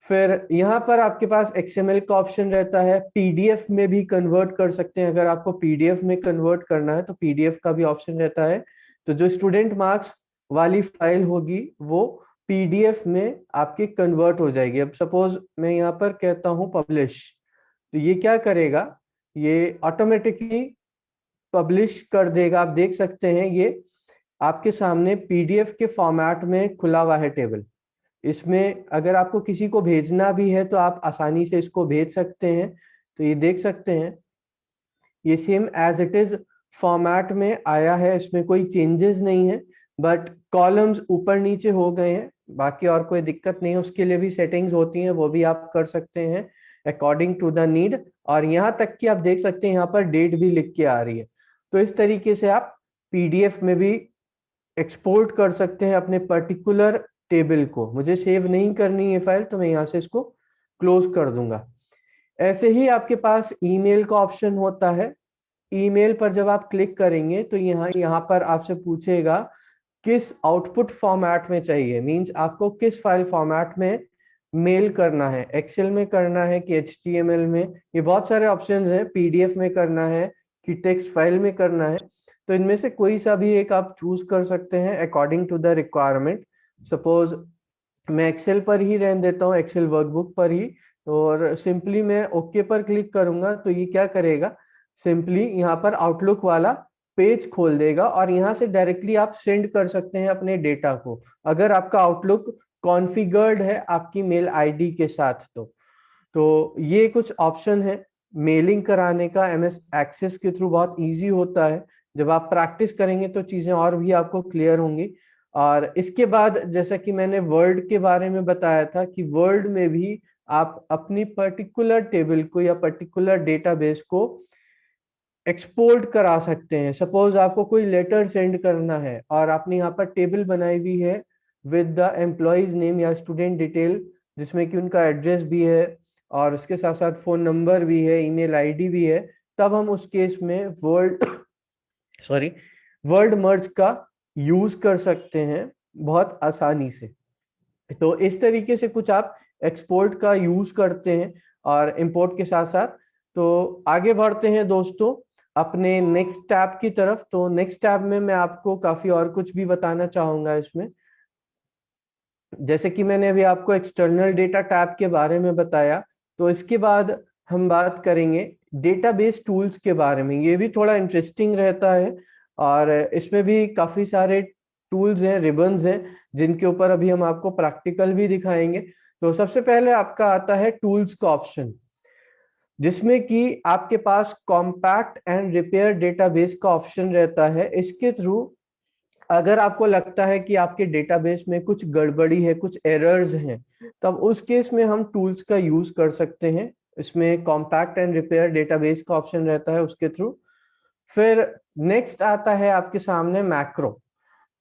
फिर यहाँ पर आपके पास XML का ऑप्शन रहता है, PDF में भी कन्वर्ट कर सकते हैं। अगर आपको PDF में कन्वर्ट करना है तो PDF का भी ऑप्शन रहता है। तो जो स्टूडेंट मार्क्स वाली फाइल होगी वो PDF में आपकी कन्वर्ट हो जाएगी। अब सपोज मैं यहाँ पर कहता हूँ पब्लिश, तो ये क्या करेगा, ये ऑटोमेटिकली पब्लिश कर देगा। आप देख सकते हैं ये आपके सामने PDF के फॉर्मेट में खुला हुआ है टेबल। इसमें अगर आपको किसी को भेजना भी है तो आप आसानी से इसको भेज सकते हैं। तो ये देख सकते हैं ये same as it is format में आया है, इसमें कोई चेंजेस नहीं है, बट कॉलम्स ऊपर नीचे हो गए हैं, बाकी और कोई दिक्कत नहीं है। उसके लिए भी सेटिंग्स होती हैं, वो भी आप कर सकते हैं अकॉर्डिंग टू द नीड। और यहाँ तक कि आप देख सकते हैं यहाँ पर डेट भी लिख के आ रही है। तो इस तरीके से आप PDF में भी एक्सपोर्ट कर सकते हैं अपने पर्टिकुलर टेबल को। मुझे सेव नहीं करनी है फाइल तो मैं यहाँ से इसको क्लोज कर दूंगा। ऐसे ही आपके पास ईमेल का ऑप्शन होता है। ईमेल पर जब आप क्लिक करेंगे तो यहाँ पर आपसे पूछेगा किस आउटपुट फॉर्मेट में चाहिए, मींस आपको किस फाइल फॉर्मेट में मेल करना है, एक्सेल में करना है कि HTML में। ये बहुत सारे ऑप्शंस हैं, PDF में करना है कि टेक्स्ट फाइल में करना है। तो इनमें से कोई सा भी एक आप चूज कर सकते हैं according to the requirement. Suppose मैं एक्सेल पर ही रहने देता हूँ, एक्सेल वर्कबुक पर ही। और सिंपली मैं ओके पर क्लिक करूंगा तो ये क्या करेगा, सिंपली यहाँ पर आउटलुक वाला पेज खोल देगा और यहाँ से डायरेक्टली आप सेंड कर सकते हैं अपने डेटा को, अगर आपका आउटलुक कॉन्फ़िगर्ड है आपकी मेल आईडी के साथ। तो ये कुछ ऑप्शन है मेलिंग कराने का। MS एक्सेस के थ्रू बहुत इजी होता है, जब आप प्रैक्टिस करेंगे तो चीजें और भी आपको क्लियर होंगी। और इसके बाद जैसा कि मैंने वर्ड के बारे में बताया था कि वर्ड में भी आप अपनी पर्टिकुलर टेबल को या पर्टिकुलर डेटाबेस को एक्सपोर्ट करा सकते हैं। सपोज आपको कोई लेटर सेंड करना है और आपने यहाँ पर टेबल बनाई हुई है विद द एम्प्लॉयज नेम या स्टूडेंट डिटेल, जिसमें कि उनका एड्रेस भी है और उसके साथ साथ फोन नंबर भी है, ईमेल आईडी भी है, तब हम उस केस में वर्ड मर्ज का यूज कर सकते हैं बहुत आसानी से। तो इस तरीके से कुछ आप एक्सपोर्ट का यूज करते हैं और इंपोर्ट के साथ साथ। तो आगे बढ़ते हैं दोस्तों अपने नेक्स्ट टैब की तरफ। तो नेक्स्ट टैब में मैं आपको काफी और कुछ भी बताना चाहूंगा इसमें। जैसे कि मैंने अभी आपको एक्सटर्नल डेटा टैब के बारे में बताया, तो इसके बाद हम बात करेंगे डेटाबेस टूल्स के बारे में। ये भी थोड़ा इंटरेस्टिंग रहता है और इसमें भी काफी सारे टूल्स हैं, रिबन्स हैं, जिनके ऊपर अभी हम आपको प्रैक्टिकल भी दिखाएंगे। तो सबसे पहले आपका आता है टूल्स का ऑप्शन, जिसमें कि आपके पास कॉम्पैक्ट एंड रिपेयर डेटाबेस का ऑप्शन रहता है। इसके थ्रू अगर आपको लगता है कि आपके डेटाबेस में कुछ गड़बड़ी है, कुछ एरर्स हैं, तब उस केस में हम टूल्स का यूज कर सकते हैं। इसमें कॉम्पैक्ट एंड रिपेयर डेटाबेस का ऑप्शन रहता है उसके थ्रू। फिर नेक्स्ट आता है आपके सामने मैक्रो।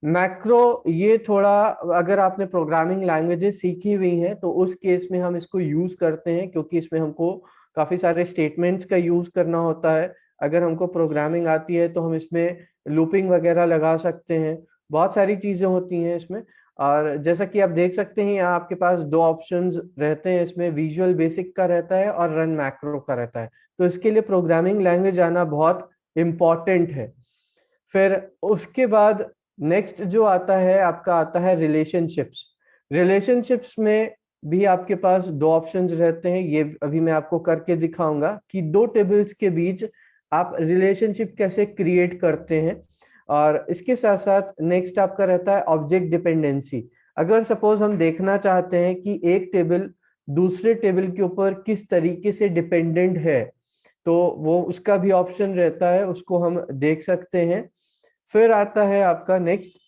मैक्रो ये थोड़ा, अगर आपने प्रोग्रामिंग लैंग्वेजेस सीखी हुई हैं तो उस केस में हम इसको यूज करते हैं, क्योंकि इसमें हमको काफी सारे स्टेटमेंट्स का यूज करना होता है। अगर हमको प्रोग्रामिंग आती है तो हम इसमें लूपिंग वगैरह लगा सकते हैं, बहुत सारी चीजें होती हैं इसमें। और जैसा कि आप देख सकते हैं यहाँ आपके पास दो ऑप्शंस रहते हैं इसमें, विजुअल बेसिक का रहता है और रन मैक्रो का रहता है। तो इसके लिए प्रोग्रामिंग लैंग्वेज आना बहुत इम्पॉर्टेंट है। फिर उसके बाद नेक्स्ट जो आता है आपका आता है रिलेशनशिप्स। रिलेशनशिप्स में भी आपके पास दो ऑप्शंस रहते हैं। ये अभी मैं आपको करके दिखाऊंगा कि दो टेबल्स के बीच आप रिलेशनशिप कैसे क्रिएट करते हैं। और इसके साथ साथ नेक्स्ट आपका रहता है ऑब्जेक्ट डिपेंडेंसी। अगर सपोज हम देखना चाहते हैं कि एक टेबल दूसरे टेबल के ऊपर किस तरीके से डिपेंडेंट है, तो वो उसका भी ऑप्शन रहता है, उसको हम देख सकते हैं। फिर आता है आपका नेक्स्ट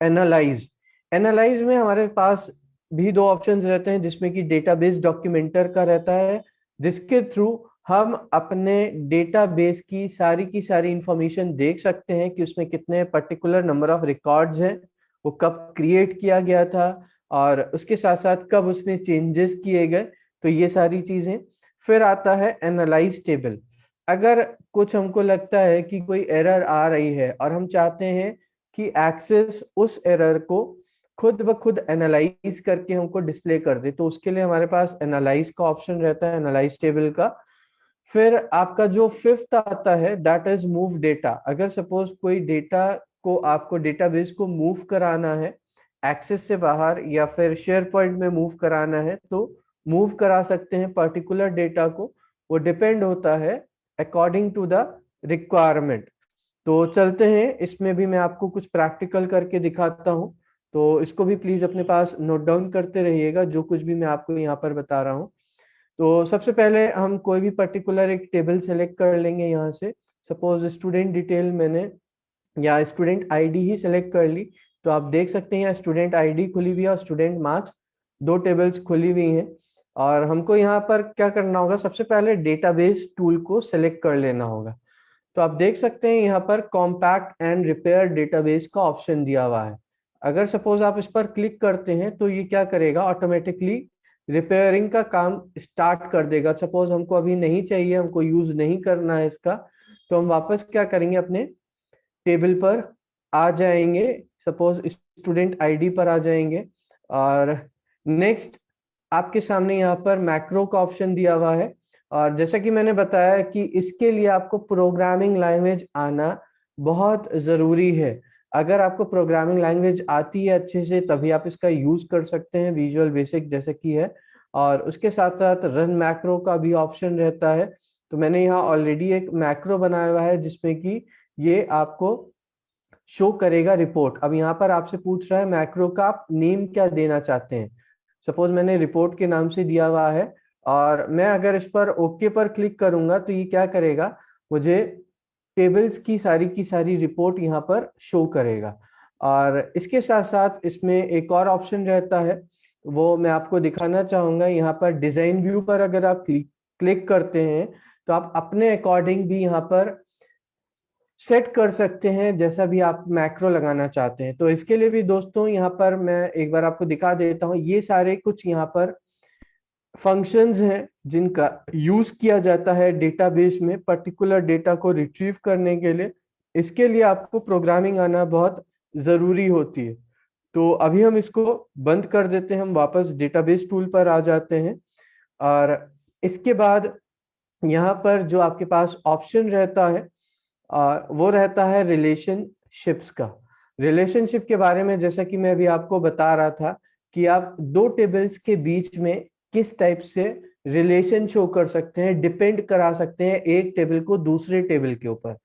एनालाइज। एनालाइज में हमारे पास भी दो ऑप्शंस रहते हैं, जिसमें कि डेटाबेस डॉक्यूमेंटर का रहता है, जिसके थ्रू हम अपने डेटाबेस की सारी इंफॉर्मेशन देख सकते हैं कि उसमें कितने पर्टिकुलर नंबर ऑफ रिकॉर्ड्स हैं, वो कब क्रिएट किया गया था और उसके साथ साथ कब उसमें चेंजेस किए गए, तो ये सारी चीजें। फिर आता है एनालाइज टेबल। अगर कुछ हमको लगता है कि कोई एरर आ रही है और हम चाहते हैं कि एक्सेस उस एरर को खुद ब खुद एनालाइज करके हमको डिस्प्ले कर दे, तो उसके लिए हमारे पास एनालाइज का ऑप्शन रहता है, एनालाइज टेबल का। फिर आपका जो फिफ्थ आता है दैट इज मूव डेटा। अगर सपोज कोई डेटा को आपको डेटाबेस को मूव कराना है एक्सेस से बाहर या फिर शेयर पॉइंट में मूव कराना है, तो मूव करा सकते हैं पर्टिकुलर डेटा को। वो डिपेंड होता है अकॉर्डिंग टू द रिक्वायरमेंट। तो चलते हैं, इसमें भी मैं आपको कुछ प्रैक्टिकल करके दिखाता हूँ। तो इसको भी प्लीज अपने पास नोट डाउन करते रहिएगा, जो कुछ भी मैं आपको यहाँ पर बता रहा हूँ। तो सबसे पहले हम कोई भी पर्टिकुलर एक टेबल सेलेक्ट कर लेंगे यहाँ से। सपोज स्टूडेंट डिटेल मैंने या स्टूडेंट आईडी ही सेलेक्ट कर ली। तो आप देख सकते हैं यहाँ स्टूडेंट आईडी खुली हुई है और स्टूडेंट मार्क्स, दो टेबल्स खुली हुई हैं। और हमको यहाँ पर क्या करना होगा, सबसे पहले डेटाबेस टूल को सेलेक्ट कर लेना होगा। तो आप देख सकते हैं यहाँ पर कॉम्पैक्ट एंड रिपेयर डेटाबेस का ऑप्शन दिया हुआ है। अगर सपोज आप इस पर क्लिक करते हैं तो ये क्या करेगा, ऑटोमेटिकली रिपेयरिंग का काम स्टार्ट कर देगा। सपोज हमको अभी नहीं चाहिए, हमको यूज नहीं करना है इसका, तो हम वापस क्या करेंगे, अपने टेबल पर आ जाएंगे, सपोज स्टूडेंट आईडी पर आ जाएंगे। और नेक्स्ट आपके सामने यहाँ पर मैक्रो का ऑप्शन दिया हुआ है। और जैसा कि मैंने बताया कि इसके लिए आपको प्रोग्रामिंग लैंग्वेज आना बहुत जरूरी है। अगर आपको प्रोग्रामिंग लैंग्वेज आती है अच्छे से, तभी आप इसका यूज कर सकते हैं, विजुअल बेसिक जैसे कि है। और उसके साथ साथ रन मैक्रो का भी ऑप्शन रहता है। तो मैंने यहाँ ऑलरेडी एक मैक्रो बनाया हुआ है, जिसमें कि ये आपको शो करेगा रिपोर्ट। अब यहाँ पर आपसे पूछ रहा है मैक्रो का आप नेम क्या देना चाहते हैं। सपोज मैंने रिपोर्ट के नाम से दिया हुआ है, और मैं अगर इस पर ओके पर क्लिक करूंगा तो ये क्या करेगा, मुझे टेबल्स की सारी रिपोर्ट यहाँ पर शो करेगा। और इसके साथ साथ इसमें एक और ऑप्शन रहता है, वो मैं आपको दिखाना चाहूंगा। यहाँ पर डिजाइन व्यू पर अगर आप क्लिक करते हैं तो आप अपने अकॉर्डिंग भी यहाँ पर सेट कर सकते हैं जैसा भी आप मैक्रो लगाना चाहते हैं। तो इसके लिए भी दोस्तों यहाँ पर मैं एक बार आपको दिखा देता हूँ, ये सारे कुछ यहाँ पर फंक्शंस हैं जिनका यूज किया जाता है डेटाबेस में पर्टिकुलर डेटा को रिट्रीव करने के लिए। इसके लिए आपको प्रोग्रामिंग आना बहुत जरूरी होती है। तो अभी हम इसको बंद कर देते हैं, हम वापस डेटाबेस टूल पर आ जाते हैं। और इसके बाद यहाँ पर जो आपके पास ऑप्शन रहता है वो रहता है रिलेशनशिप्स का। रिलेशनशिप के बारे में जैसा कि मैं अभी आपको बता रहा था कि आप दो टेबल्स के बीच में किस टाइप से रिलेशन शो कर सकते हैं, डिपेंड करा सकते हैं एक टेबल को दूसरे टेबल के ऊपर।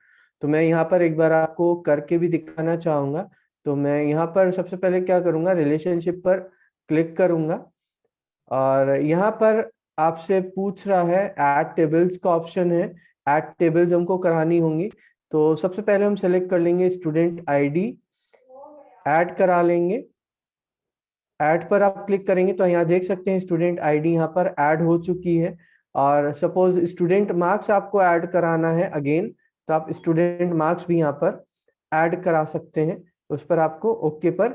तो मैं यहाँ पर एक बार आपको करके भी दिखाना चाहूंगा। तो मैं यहाँ पर सबसे पहले क्या करूंगा, रिलेशनशिप पर क्लिक करूंगा और यहाँ पर आपसे पूछ रहा है ऐड टेबल्स का ऑप्शन है, ऐड टेबल्स हमको करानी होंगी। तो सबसे पहले हम सेलेक्ट कर लेंगे स्टूडेंट आईडी, ऐड करा लेंगे। ऐड पर आप क्लिक करेंगे तो यहाँ देख सकते हैं स्टूडेंट आईडी यहाँ पर ऐड हो चुकी है। और सपोज स्टूडेंट मार्क्स आपको ऐड कराना है अगेन, तो आप स्टूडेंट मार्क्स भी यहाँ पर ऐड करा सकते हैं। उस पर आपको ओके पर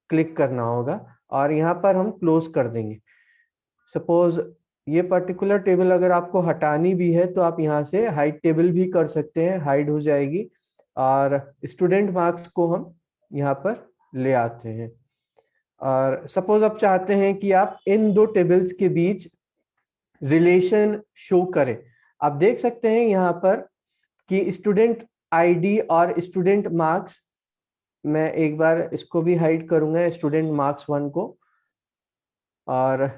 क्लिक करना होगा और यहाँ पर हम क्लोज कर देंगे। सपोज ये पर्टिकुलर टेबल अगर आपको हटानी भी है तो आप यहाँ से हाइड टेबल भी कर सकते हैं, हाइड हो जाएगी। और स्टूडेंट मार्क्स को हम यहाँ पर ले आते हैं। और सपोज आप चाहते हैं कि आप इन दो टेबल्स के बीच रिलेशन शो करें। आप देख सकते हैं यहाँ पर कि स्टूडेंट आईडी और स्टूडेंट मार्क्स, मैं एक बार इसको भी हाइड करूंगा स्टूडेंट मार्क्स 1 को। और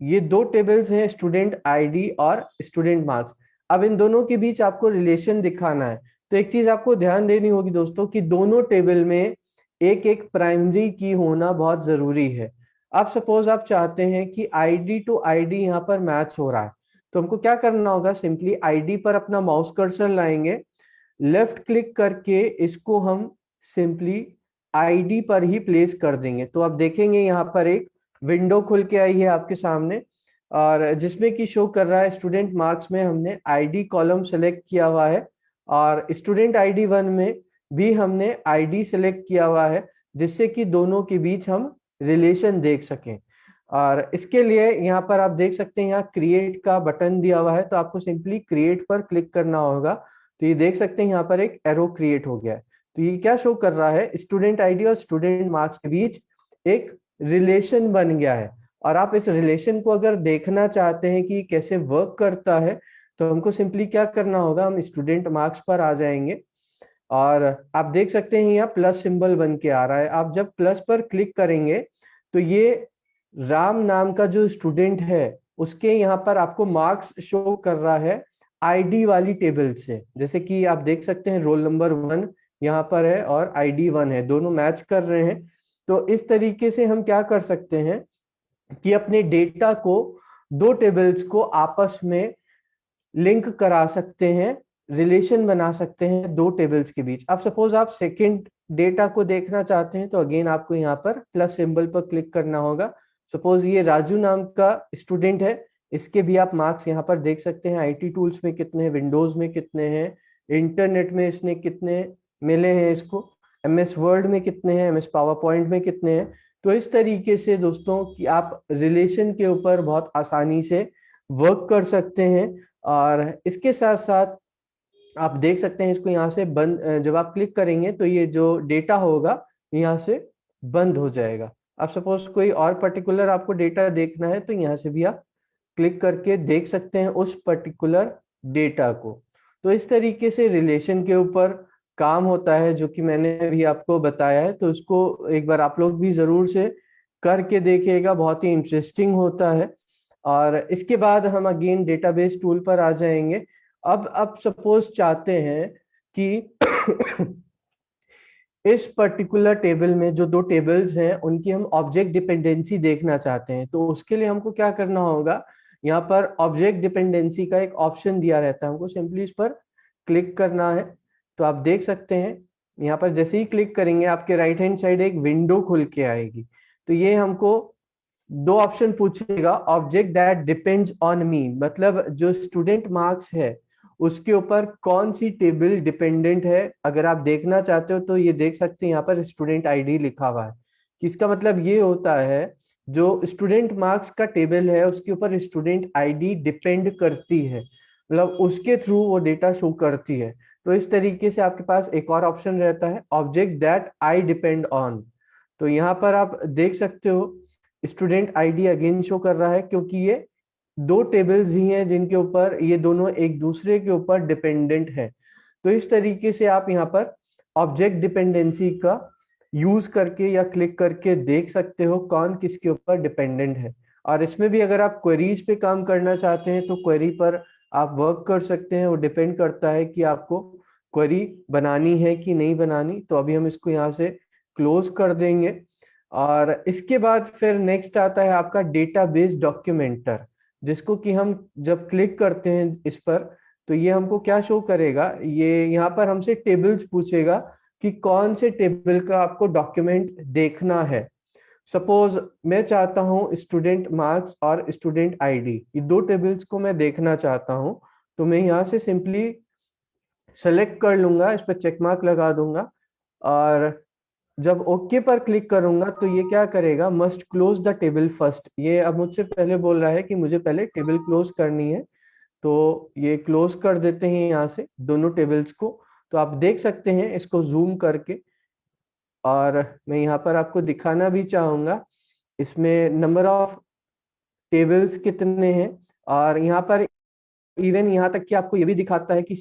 ये दो टेबल्स हैं स्टूडेंट आईडी और स्टूडेंट मार्क्स। अब इन दोनों के बीच आपको रिलेशन दिखाना है। तो एक चीज आपको ध्यान देनी होगी दोस्तों कि दोनों टेबल में एक एक प्राइमरी की होना बहुत जरूरी है। अब सपोज आप चाहते हैं कि आईडी टू आईडी यहाँ पर मैच हो रहा है, तो हमको क्या करना होगा, सिंपली आईडी पर अपना माउस कर्सर लाएंगे, लेफ्ट क्लिक करके इसको हम सिंपली आईडी पर ही प्लेस कर देंगे। तो आप देखेंगे यहाँ पर एक विंडो खुल के आई है आपके सामने और जिसमें कि शो कर रहा है स्टूडेंट मार्क्स में हमने आईडी कॉलम सेलेक्ट किया हुआ है और स्टूडेंट आईडी 1 में भी हमने आईडी सेलेक्ट किया हुआ है, जिससे कि दोनों के बीच हम रिलेशन देख सकें। और इसके लिए यहाँ पर आप देख सकते हैं यहाँ क्रिएट का बटन दिया हुआ है, तो आपको सिंपली क्रिएट पर क्लिक करना होगा। तो ये देख सकते हैं यहाँ पर एक एरो क्रिएट हो गया है। तो ये क्या शो कर रहा है, स्टूडेंट आईडी और स्टूडेंट मार्क्स के बीच एक रिलेशन बन गया है। और आप इस रिलेशन को अगर देखना चाहते हैं कि कैसे वर्क करता है, तो हमको सिंपली क्या करना होगा, हम स्टूडेंट मार्क्स पर आ जाएंगे और आप देख सकते हैं यहाँ प्लस सिंबल बन के आ रहा है। आप जब प्लस पर क्लिक करेंगे तो ये राम नाम का जो स्टूडेंट है उसके यहाँ पर आपको मार्क्स शो कर रहा है आईडी वाली टेबल से। जैसे कि आप देख सकते हैं रोल नंबर 1 यहाँ पर है और आईडी 1 है, दोनों मैच कर रहे हैं। तो इस तरीके से हम क्या कर सकते हैं कि अपने डेटा को, दो टेबल्स को आपस में लिंक करा सकते हैं, रिलेशन बना सकते हैं दो टेबल्स के बीच। अब सपोज आप सेकंड डेटा को देखना चाहते हैं तो अगेन आपको यहाँ पर प्लस सिंबल पर क्लिक करना होगा। सपोज ये राजू नाम का स्टूडेंट है, इसके भी आप मार्क्स यहाँ पर देख सकते हैं, आईटी टूल्स में कितने हैं, विंडोज में कितने हैं, इंटरनेट में इसने कितने मिले हैं इसको, एमएस वर्ड में कितने हैं, एमएस पावर पॉइंट में कितने हैं। तो इस तरीके से दोस्तों कि आप रिलेशन के ऊपर बहुत आसानी से वर्क कर सकते हैं। और इसके साथ साथ आप देख सकते हैं इसको यहाँ से बंद, जब आप क्लिक करेंगे तो ये जो डेटा होगा यहाँ से बंद हो जाएगा। अब सपोज कोई और पर्टिकुलर आपको डेटा देखना है तो यहाँ से भी आप क्लिक करके देख सकते हैं उस पर्टिकुलर डेटा को। तो इस तरीके से रिलेशन के ऊपर काम होता है, जो कि मैंने अभी आपको बताया है। तो उसको एक बार आप लोग भी जरूर से करके देखिएगा, बहुत ही इंटरेस्टिंग होता है। और इसके बाद हम अगेन डेटाबेस टूल पर आ जाएंगे। अब आप सपोज चाहते हैं कि इस पर्टिकुलर टेबल में जो दो टेबल्स हैं उनकी हम ऑब्जेक्ट डिपेंडेंसी देखना चाहते हैं, तो उसके लिए हमको क्या करना होगा, यहाँ पर ऑब्जेक्ट डिपेंडेंसी का एक ऑप्शन दिया रहता है, हमको सिंपली इस पर क्लिक करना है। तो आप देख सकते हैं यहाँ पर जैसे ही क्लिक करेंगे आपके राइट हैंड साइड एक विंडो खुल के आएगी। तो ये हमको दो ऑप्शन पूछेगा, object that depends on me, मतलब जो स्टूडेंट मार्क्स है उसके ऊपर कौन सी टेबल डिपेंडेंट है। अगर आप देखना चाहते हो तो ये देख सकते हैं, यहाँ पर स्टूडेंट आईडी लिखा हुआ है। इसका मतलब ये होता है जो स्टूडेंट मार्क्स का टेबल है उसके ऊपर स्टूडेंट आईडी डिपेंड करती है, मतलब उसके थ्रू वो डेटा शो करती है। तो इस तरीके से आपके पास एक और ऑप्शन रहता है, object that I depend on. तो यहाँ पर आप देख सकते हो स्टूडेंट आईडी अगेन शो कर रहा है, क्योंकि ये दो टेबल्स ही हैं जिनके ऊपर ये दोनों एक दूसरे के ऊपर डिपेंडेंट है। तो इस तरीके से आप यहाँ पर ऑब्जेक्ट डिपेंडेंसी का यूज करके या क्लिक करके देख सकते हो कौन किसके ऊपर डिपेंडेंट है। और इसमें भी अगर आप क्वेरीज पे काम करना चाहते हैं तो क्वेरी पर आप वर्क कर सकते हैं। वो डिपेंड करता है कि आपको क्वेरी बनानी है कि नहीं बनानी। तो अभी हम इसको यहाँ से क्लोज कर देंगे। और इसके बाद फिर नेक्स्ट आता है आपका डेटाबेस डॉक्यूमेंटर, जिसको कि हम जब क्लिक करते हैं इस पर तो ये हमको क्या शो करेगा, ये यहाँ पर हमसे टेबल्स पूछेगा कि कौन से टेबल का आपको डॉक्यूमेंट देखना है। सपोज मैं चाहता हूँ स्टूडेंट मार्क्स और स्टूडेंट आईडी, ये दो टेबल्स को मैं देखना चाहता हूँ। तो मैं यहाँ से सिंपली सेलेक्ट कर लूंगा, इस पर चेक मार्क लगा दूंगा और जब ओके पर क्लिक करूंगा तो ये क्या करेगा, must close the table first. ये अब मुझसे पहले बोल रहा है कि मुझे पहले टेबल क्लोज करनी है, तो ये क्लोज कर देते हैं यहाँ से दोनों टेबल्स को। तो आप देख सकते हैं इसको जूम करके, और मैं यहाँ पर आपको दिखाना भी चाहूंगा इसमें नंबर ऑफ टेबल्स कितने हैं। और यहाँ पर इवन यहाँ तक कि आपको ये भी दिखाता है कि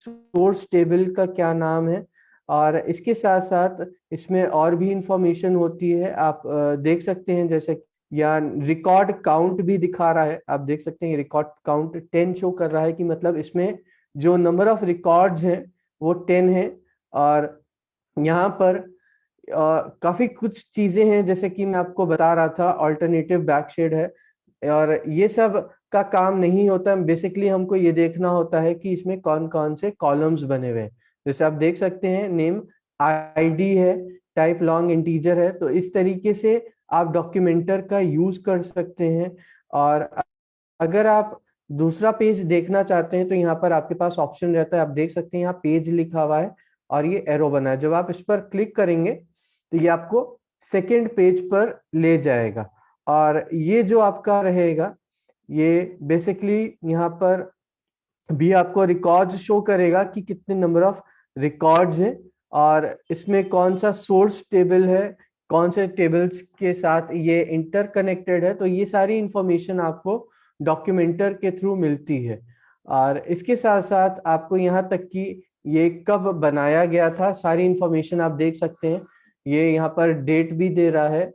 सोर्स टेबल का क्या नाम है। और इसके साथ साथ इसमें और भी इंफॉर्मेशन होती है, आप देख सकते हैं, जैसे या रिकॉर्ड काउंट भी दिखा रहा है। आप देख सकते हैं रिकॉर्ड काउंट 10 शो कर रहा है, कि मतलब इसमें जो नंबर ऑफ रिकॉर्ड्स हैं वो 10 है। और यहाँ पर काफी कुछ चीजें हैं, जैसे कि मैं आपको बता रहा था अल्टरनेटिव बैकशेड है, और ये सब का काम नहीं होता। बेसिकली हमको ये देखना होता है कि इसमें कौन कौन से कॉलम्स बने हुए हैं। जैसे आप देख सकते हैं नेम आईडी है, टाइप लॉन्ग इंटीजर है। तो इस तरीके से आप डॉक्यूमेंटर का यूज कर सकते हैं। और अगर आप दूसरा पेज देखना चाहते हैं तो यहाँ पर आपके पास ऑप्शन रहता है, आप देख सकते हैं यहाँ पेज लिखा हुआ है और ये एरो बना है। जब आप इस पर क्लिक करेंगे तो ये आपको सेकेंड पेज पर ले जाएगा। और ये जो आपका रहेगा ये बेसिकली यहाँ पर भी आपको रिकॉर्ड्स शो करेगा कि कितने नंबर ऑफ रिकॉर्ड्स हैं, और इसमें कौन सा सोर्स टेबल है, कौन से टेबल्स के साथ ये इंटरकनेक्टेड है। तो ये सारी इंफॉर्मेशन आपको डॉक्यूमेंटर के थ्रू मिलती है। और इसके साथ साथ आपको यहाँ तक कि ये कब बनाया गया था सारी इंफॉर्मेशन आप देख सकते हैं। ये यहाँ पर डेट भी दे रहा है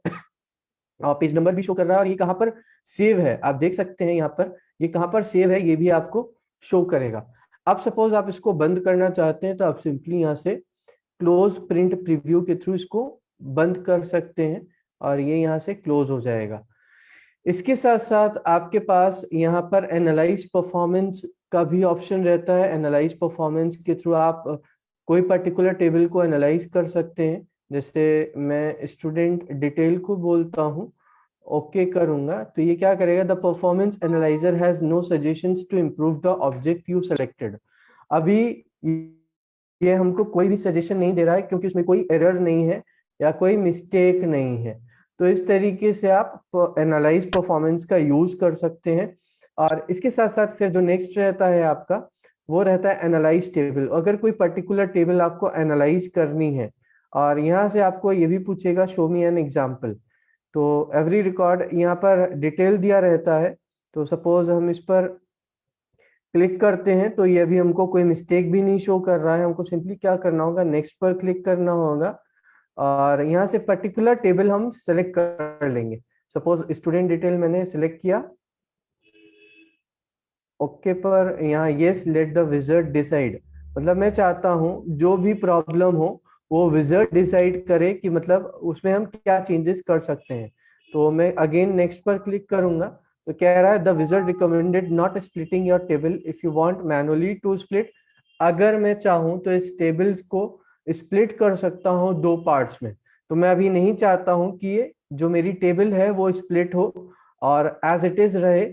और पेज नंबर भी शो कर रहा है, और ये कहाँ पर सेव है आप देख सकते हैं। यहाँ पर ये कहाँ पर सेव है ये भी आपको शो करेगा। अब सपोज आप इसको बंद करना चाहते हैं तो आप सिंपली यहाँ से क्लोज प्रिंट प्रीव्यू के थ्रू इसको बंद कर सकते हैं और ये यहाँ से क्लोज हो जाएगा। इसके साथ साथ आपके पास यहाँ पर एनालाइज परफॉर्मेंस का भी ऑप्शन रहता है। एनालाइज परफॉर्मेंस के थ्रू आप कोई पर्टिकुलर टेबल को एनालाइज कर सकते हैं। जैसे मैं स्टूडेंट डिटेल को बोलता हूँ, ओके करूंगा तो ये क्या करेगा, the performance analyzer has no suggestions to improve the object you selected. अभी ये हमको कोई भी सजेशन नहीं दे रहा है क्योंकि उसमें कोई एरर नहीं है या कोई मिस्टेक नहीं है। तो इस तरीके से आप एनालाइज परफॉर्मेंस का यूज कर सकते हैं। और इसके साथ साथ फिर जो नेक्स्ट रहता है आपका वो रहता है एनालाइज टेबल। अगर कोई पर्टिकुलर टेबल आपको एनालाइज करनी है और यहाँ से आपको ये भी पूछेगा शो मी एन एग्जाम्पल। तो एवरी रिकॉर्ड यहाँ पर डिटेल दिया रहता है। तो सपोज हम इस पर क्लिक करते हैं तो ये अभी हमको कोई मिस्टेक भी नहीं शो कर रहा है। हमको सिंपली क्या करना होगा, नेक्स्ट पर क्लिक करना होगा और यहाँ से पर्टिकुलर टेबल हम सेलेक्ट कर लेंगे। सपोज स्टूडेंट डिटेल मैंने सेलेक्ट किया, ओके पर यहाँ yes let the wizard decide, मतलब मैं चाहता हूँ जो भी प्रॉब्लम हो वो विजार्ड डिसाइड करे कि मतलब उसमें हम क्या चेंजेस कर सकते हैं। तो मैं अगेन नेक्स्ट पर क्लिक करूंगा तो कह रहा है the wizard recommended not splitting your table if you want manually to split. अगर मैं चाहूँ तो इस टेबल्स को स्प्लिट कर सकता हूँ दो पार्ट्स में। तो मैं अभी नहीं चाहता हूँ कि ये जो मेरी टेबल है वो स्प्लिट हो और एज इट इज रहे।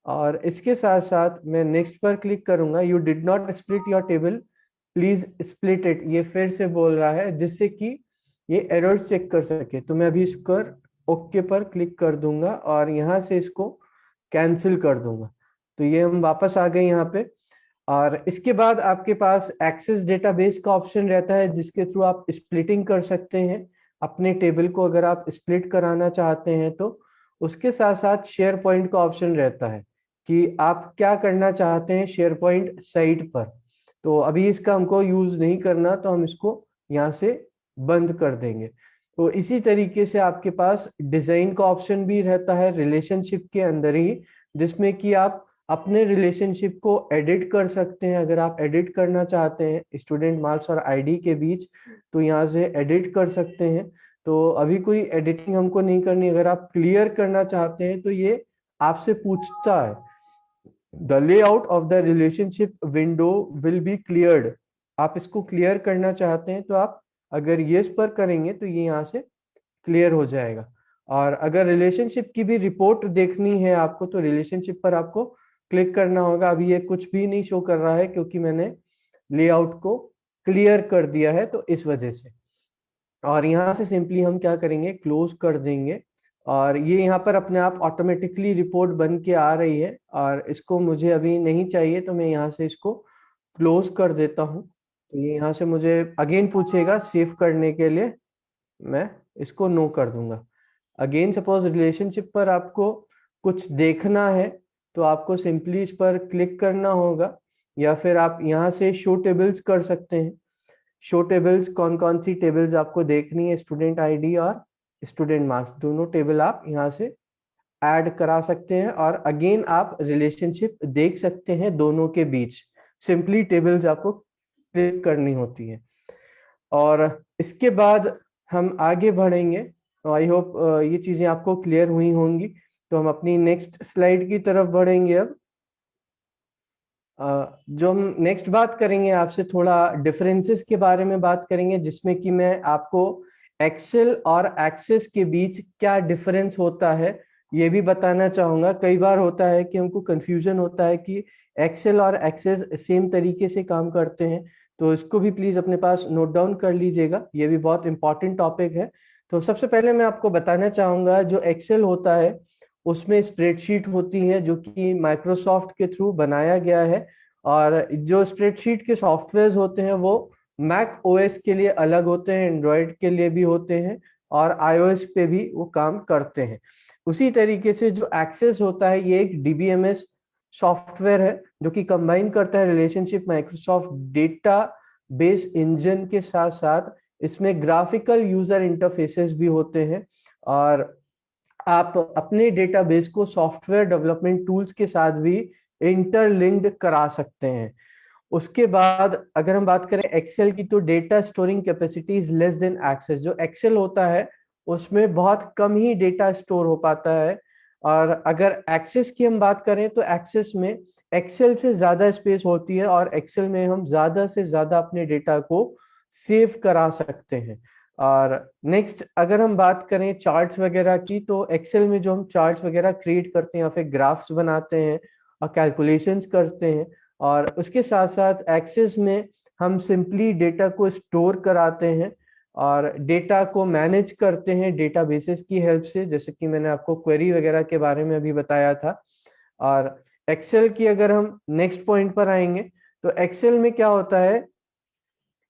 और इसके साथ साथ मैं नेक्स्ट पर क्लिक करूंगा। You did not split your table, please split it, ये फिर से बोल रहा है जिससे कि ये एरर्स चेक कर सके। तो मैं अभी इस पर ओके पर क्लिक कर दूंगा और यहाँ से इसको कैंसिल कर दूंगा। तो ये हम वापस आ गए यहाँ पे। और इसके बाद आपके पास एक्सेस डेटाबेस का ऑप्शन रहता है जिसके थ्रू आप स्प्लिटिंग कर सकते हैं अपने टेबल को, अगर आप स्प्लिट कराना चाहते हैं तो। उसके साथ साथ शेयर पॉइंट का ऑप्शन रहता है कि आप क्या करना चाहते हैं शेयर पॉइंट साइट पर। तो अभी इसका हमको यूज नहीं करना, तो हम इसको यहाँ से बंद कर देंगे। तो इसी तरीके से आपके पास डिजाइन का ऑप्शन भी रहता है रिलेशनशिप के अंदर ही, जिसमें कि आप अपने रिलेशनशिप को एडिट कर सकते हैं। अगर आप एडिट करना चाहते हैं स्टूडेंट मार्क्स और आईडी के बीच, तो यहाँ से एडिट कर सकते हैं। तो अभी कोई एडिटिंग हमको नहीं करनी। अगर आप क्लियर करना चाहते हैं तो ये आपसे पूछता है the layout of the relationship window will be cleared. आप इसको क्लियर करना चाहते हैं तो आप अगर यस पर करेंगे तो ये यहाँ से क्लियर हो जाएगा। और अगर रिलेशनशिप की भी रिपोर्ट देखनी है आपको, तो रिलेशनशिप पर आपको क्लिक करना होगा। अभी ये कुछ भी नहीं शो कर रहा है क्योंकि मैंने लेआउट को क्लियर कर दिया है, तो इस वजह से। और यहाँ से सिंपली हम क्या करेंगे, क्लोज कर देंगे। और ये यहाँ पर अपने आप ऑटोमेटिकली रिपोर्ट बन के आ रही है, और इसको मुझे अभी नहीं चाहिए तो मैं यहाँ से इसको क्लोज कर देता हूँ। तो ये यहाँ से मुझे अगेन पूछेगा सेव करने के लिए, मैं इसको नो कर दूंगा। अगेन सपोज रिलेशनशिप पर आपको कुछ देखना है तो आपको सिंपली इस पर क्लिक करना होगा, या फिर आप यहाँ से शो टेबल्स कर सकते हैं। शो टेबल्स कौन कौन सी टेबल्स आपको देखनी है, स्टूडेंट आईडी और स्टूडेंट मार्क्स, दोनों टेबल आप यहाँ से ऐड करा सकते हैं। और अगेन आप रिलेशनशिप देख सकते हैं दोनों के बीच। सिंपली टेबल्स आपको क्लिक करनी होती है। और इसके बाद हम आगे बढ़ेंगे। आई होप ये चीजें आपको क्लियर हुई होंगी। तो हम अपनी नेक्स्ट स्लाइड की तरफ बढ़ेंगे। अब जो हम नेक्स्ट बात करेंगे आपसे, थोड़ा डिफरेंसेस के बारे में बात करेंगे, जिसमें कि मैं आपको एक्सेल और एक्सेस के बीच क्या डिफरेंस होता है ये भी बताना चाहूंगा। कई बार होता है कि हमको कंफ्यूजन होता है कि एक्सेल और एक्सेस सेम तरीके से काम करते हैं, तो इसको भी प्लीज अपने पास नोट डाउन कर लीजिएगा, ये भी बहुत इंपॉर्टेंट टॉपिक है। तो सबसे पहले मैं आपको बताना चाहूंगा, जो एक्सेल होता है उसमें स्प्रेडशीट होती है जो कि माइक्रोसॉफ्ट के थ्रू बनाया गया है। और जो स्प्रेडशीट के सॉफ्टवेयर होते हैं वो मैक ओएस के लिए अलग होते हैं, एंड्रॉयड के लिए भी होते हैं, और आईओएस पे भी वो काम करते हैं। उसी तरीके से जो एक्सेस होता है ये एक डीबीएमएस सॉफ्टवेयर है जो कि कंबाइन करता है relationship Microsoft data base engine के साथ साथ इसमें ग्राफिकल यूजर इंटरफेसेस भी होते हैं। और आप अपने डेटाबेस को सॉफ्टवेयर डेवलपमेंट टूल्स के साथ भी इंटरलिंक्ड करा सकते हैं। उसके बाद अगर हम बात करें एक्सेल की, तो data storing capacity is less than Access. जो एक्सेल होता है उसमें बहुत कम ही डेटा स्टोर हो पाता है। और अगर एक्सेस की हम बात करें तो एक्सेस में एक्सेल से ज्यादा स्पेस होती है, और एक्सेल में हम ज्यादा से ज्यादा अपने डेटा को सेव करा सकते हैं। और नेक्स्ट अगर हम बात करें चार्ट्स वगैरह की, तो एक्सेल में जो हम चार्ट्स वगैरह क्रिएट करते हैं या फिर ग्राफ्स बनाते हैं और कैलकुलेशंस करते हैं, और उसके साथ साथ एक्सेस में हम सिंपली डेटा को स्टोर कराते हैं और डेटा को मैनेज करते हैं डेटाबेसेस की हेल्प से, जैसे कि मैंने आपको क्वेरी वगैरह के बारे में अभी बताया था। और एक्सेल की अगर हम नेक्स्ट पॉइंट पर आएंगे, तो एक्सेल में क्या होता है,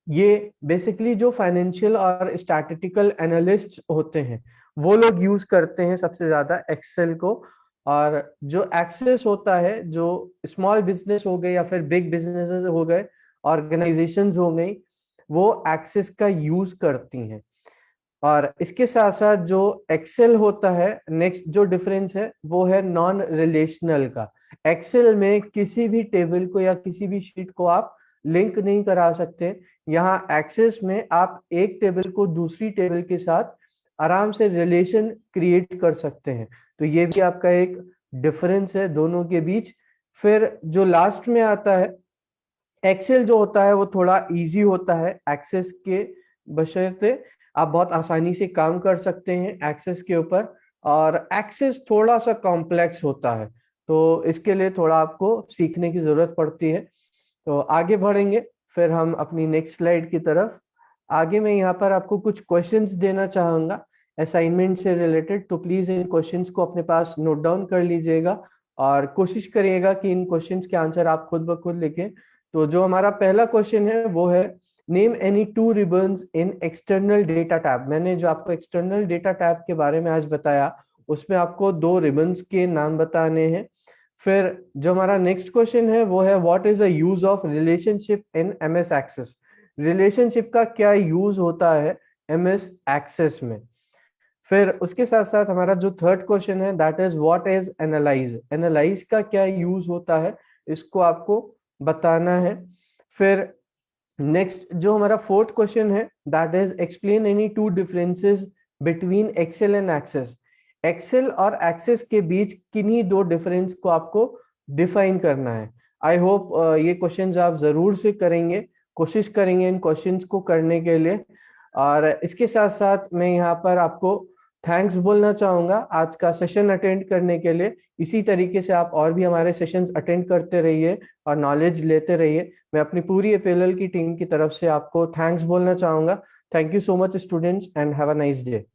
ये बेसिकली जो फाइनेंशियल और स्टैटिस्टिकल एनालिस्ट होते हैं वो लोग यूज करते हैं सबसे ज्यादा एक्सेल को। और जो एक्सेस होता है, जो स्मॉल बिजनेस हो गए या फिर बिग बिजनेसेस हो गए, ऑर्गेनाइजेशंस हो गई, वो एक्सेस का यूज करती हैं। और इसके साथ साथ जो एक्सेल होता है, नेक्स्ट जो डिफरेंस है वो है नॉन रिलेशनल का। एक्सेल में किसी भी टेबल को या किसी भी शीट को आप लिंक नहीं करा सकते। यहाँ एक्सेस में आप एक टेबल को दूसरी टेबल के साथ आराम से रिलेशन क्रिएट कर सकते हैं। तो ये भी आपका एक डिफरेंस है दोनों के बीच। फिर जो लास्ट में आता है, एक्सेल जो होता है वो थोड़ा इजी होता है एक्सेस के बशर्ते आप बहुत आसानी से काम कर सकते हैं एक्सेस के ऊपर। और एक्सेस थोड़ा सा कॉम्प्लेक्स होता है। तो इसके लिए थोड़ा आपको सीखने की जरूरत पड़ती है। तो आगे बढ़ेंगे फिर हम अपनी नेक्स्ट स्लाइड की तरफ। आगे मैं यहाँ पर आपको कुछ क्वेश्चंस देना चाहूंगा असाइनमेंट से रिलेटेड, तो प्लीज इन क्वेश्चंस को अपने पास नोट डाउन कर लीजिएगा और कोशिश करिएगा कि इन क्वेश्चंस के आंसर आप खुद ब खुद लिखें। तो जो हमारा पहला क्वेश्चन है वो है नेम एनी टू रिबन्स इन एक्सटर्नल डेटा टैब। मैंने जो आपको एक्सटर्नल डेटा टैब के बारे में आज बताया उसमें आपको 2 रिबन्स के नाम बताने हैं। फिर जो हमारा नेक्स्ट क्वेश्चन है वो है what is the use of relationship in MS Access. Relationship का क्या यूज होता है एमएस एक्सेस में। फिर उसके साथ साथ हमारा जो थर्ड क्वेश्चन है that is what is analyse. Analyse का क्या यूज होता है इसको आपको बताना है। फिर नेक्स्ट जो हमारा फोर्थ क्वेश्चन है that is explain any two differences between Excel and Access. Excel और एक्सेस के बीच किन्हीं 2 डिफरेंस को आपको डिफाइन करना है। आई होप ये क्वेश्चंस आप जरूर से करेंगे, कोशिश करेंगे इन क्वेश्चंस को करने के लिए। और इसके साथ साथ मैं यहाँ पर आपको थैंक्स बोलना चाहूंगा आज का सेशन अटेंड करने के लिए। इसी तरीके से आप और भी हमारे सेशंस अटेंड करते रहिए और नॉलेज लेते रहिए। मैं अपनी पूरी एपीएलएल की टीम की तरफ से आपको थैंक्स बोलना चाहूंगा। Thank you so much students and have a nice day.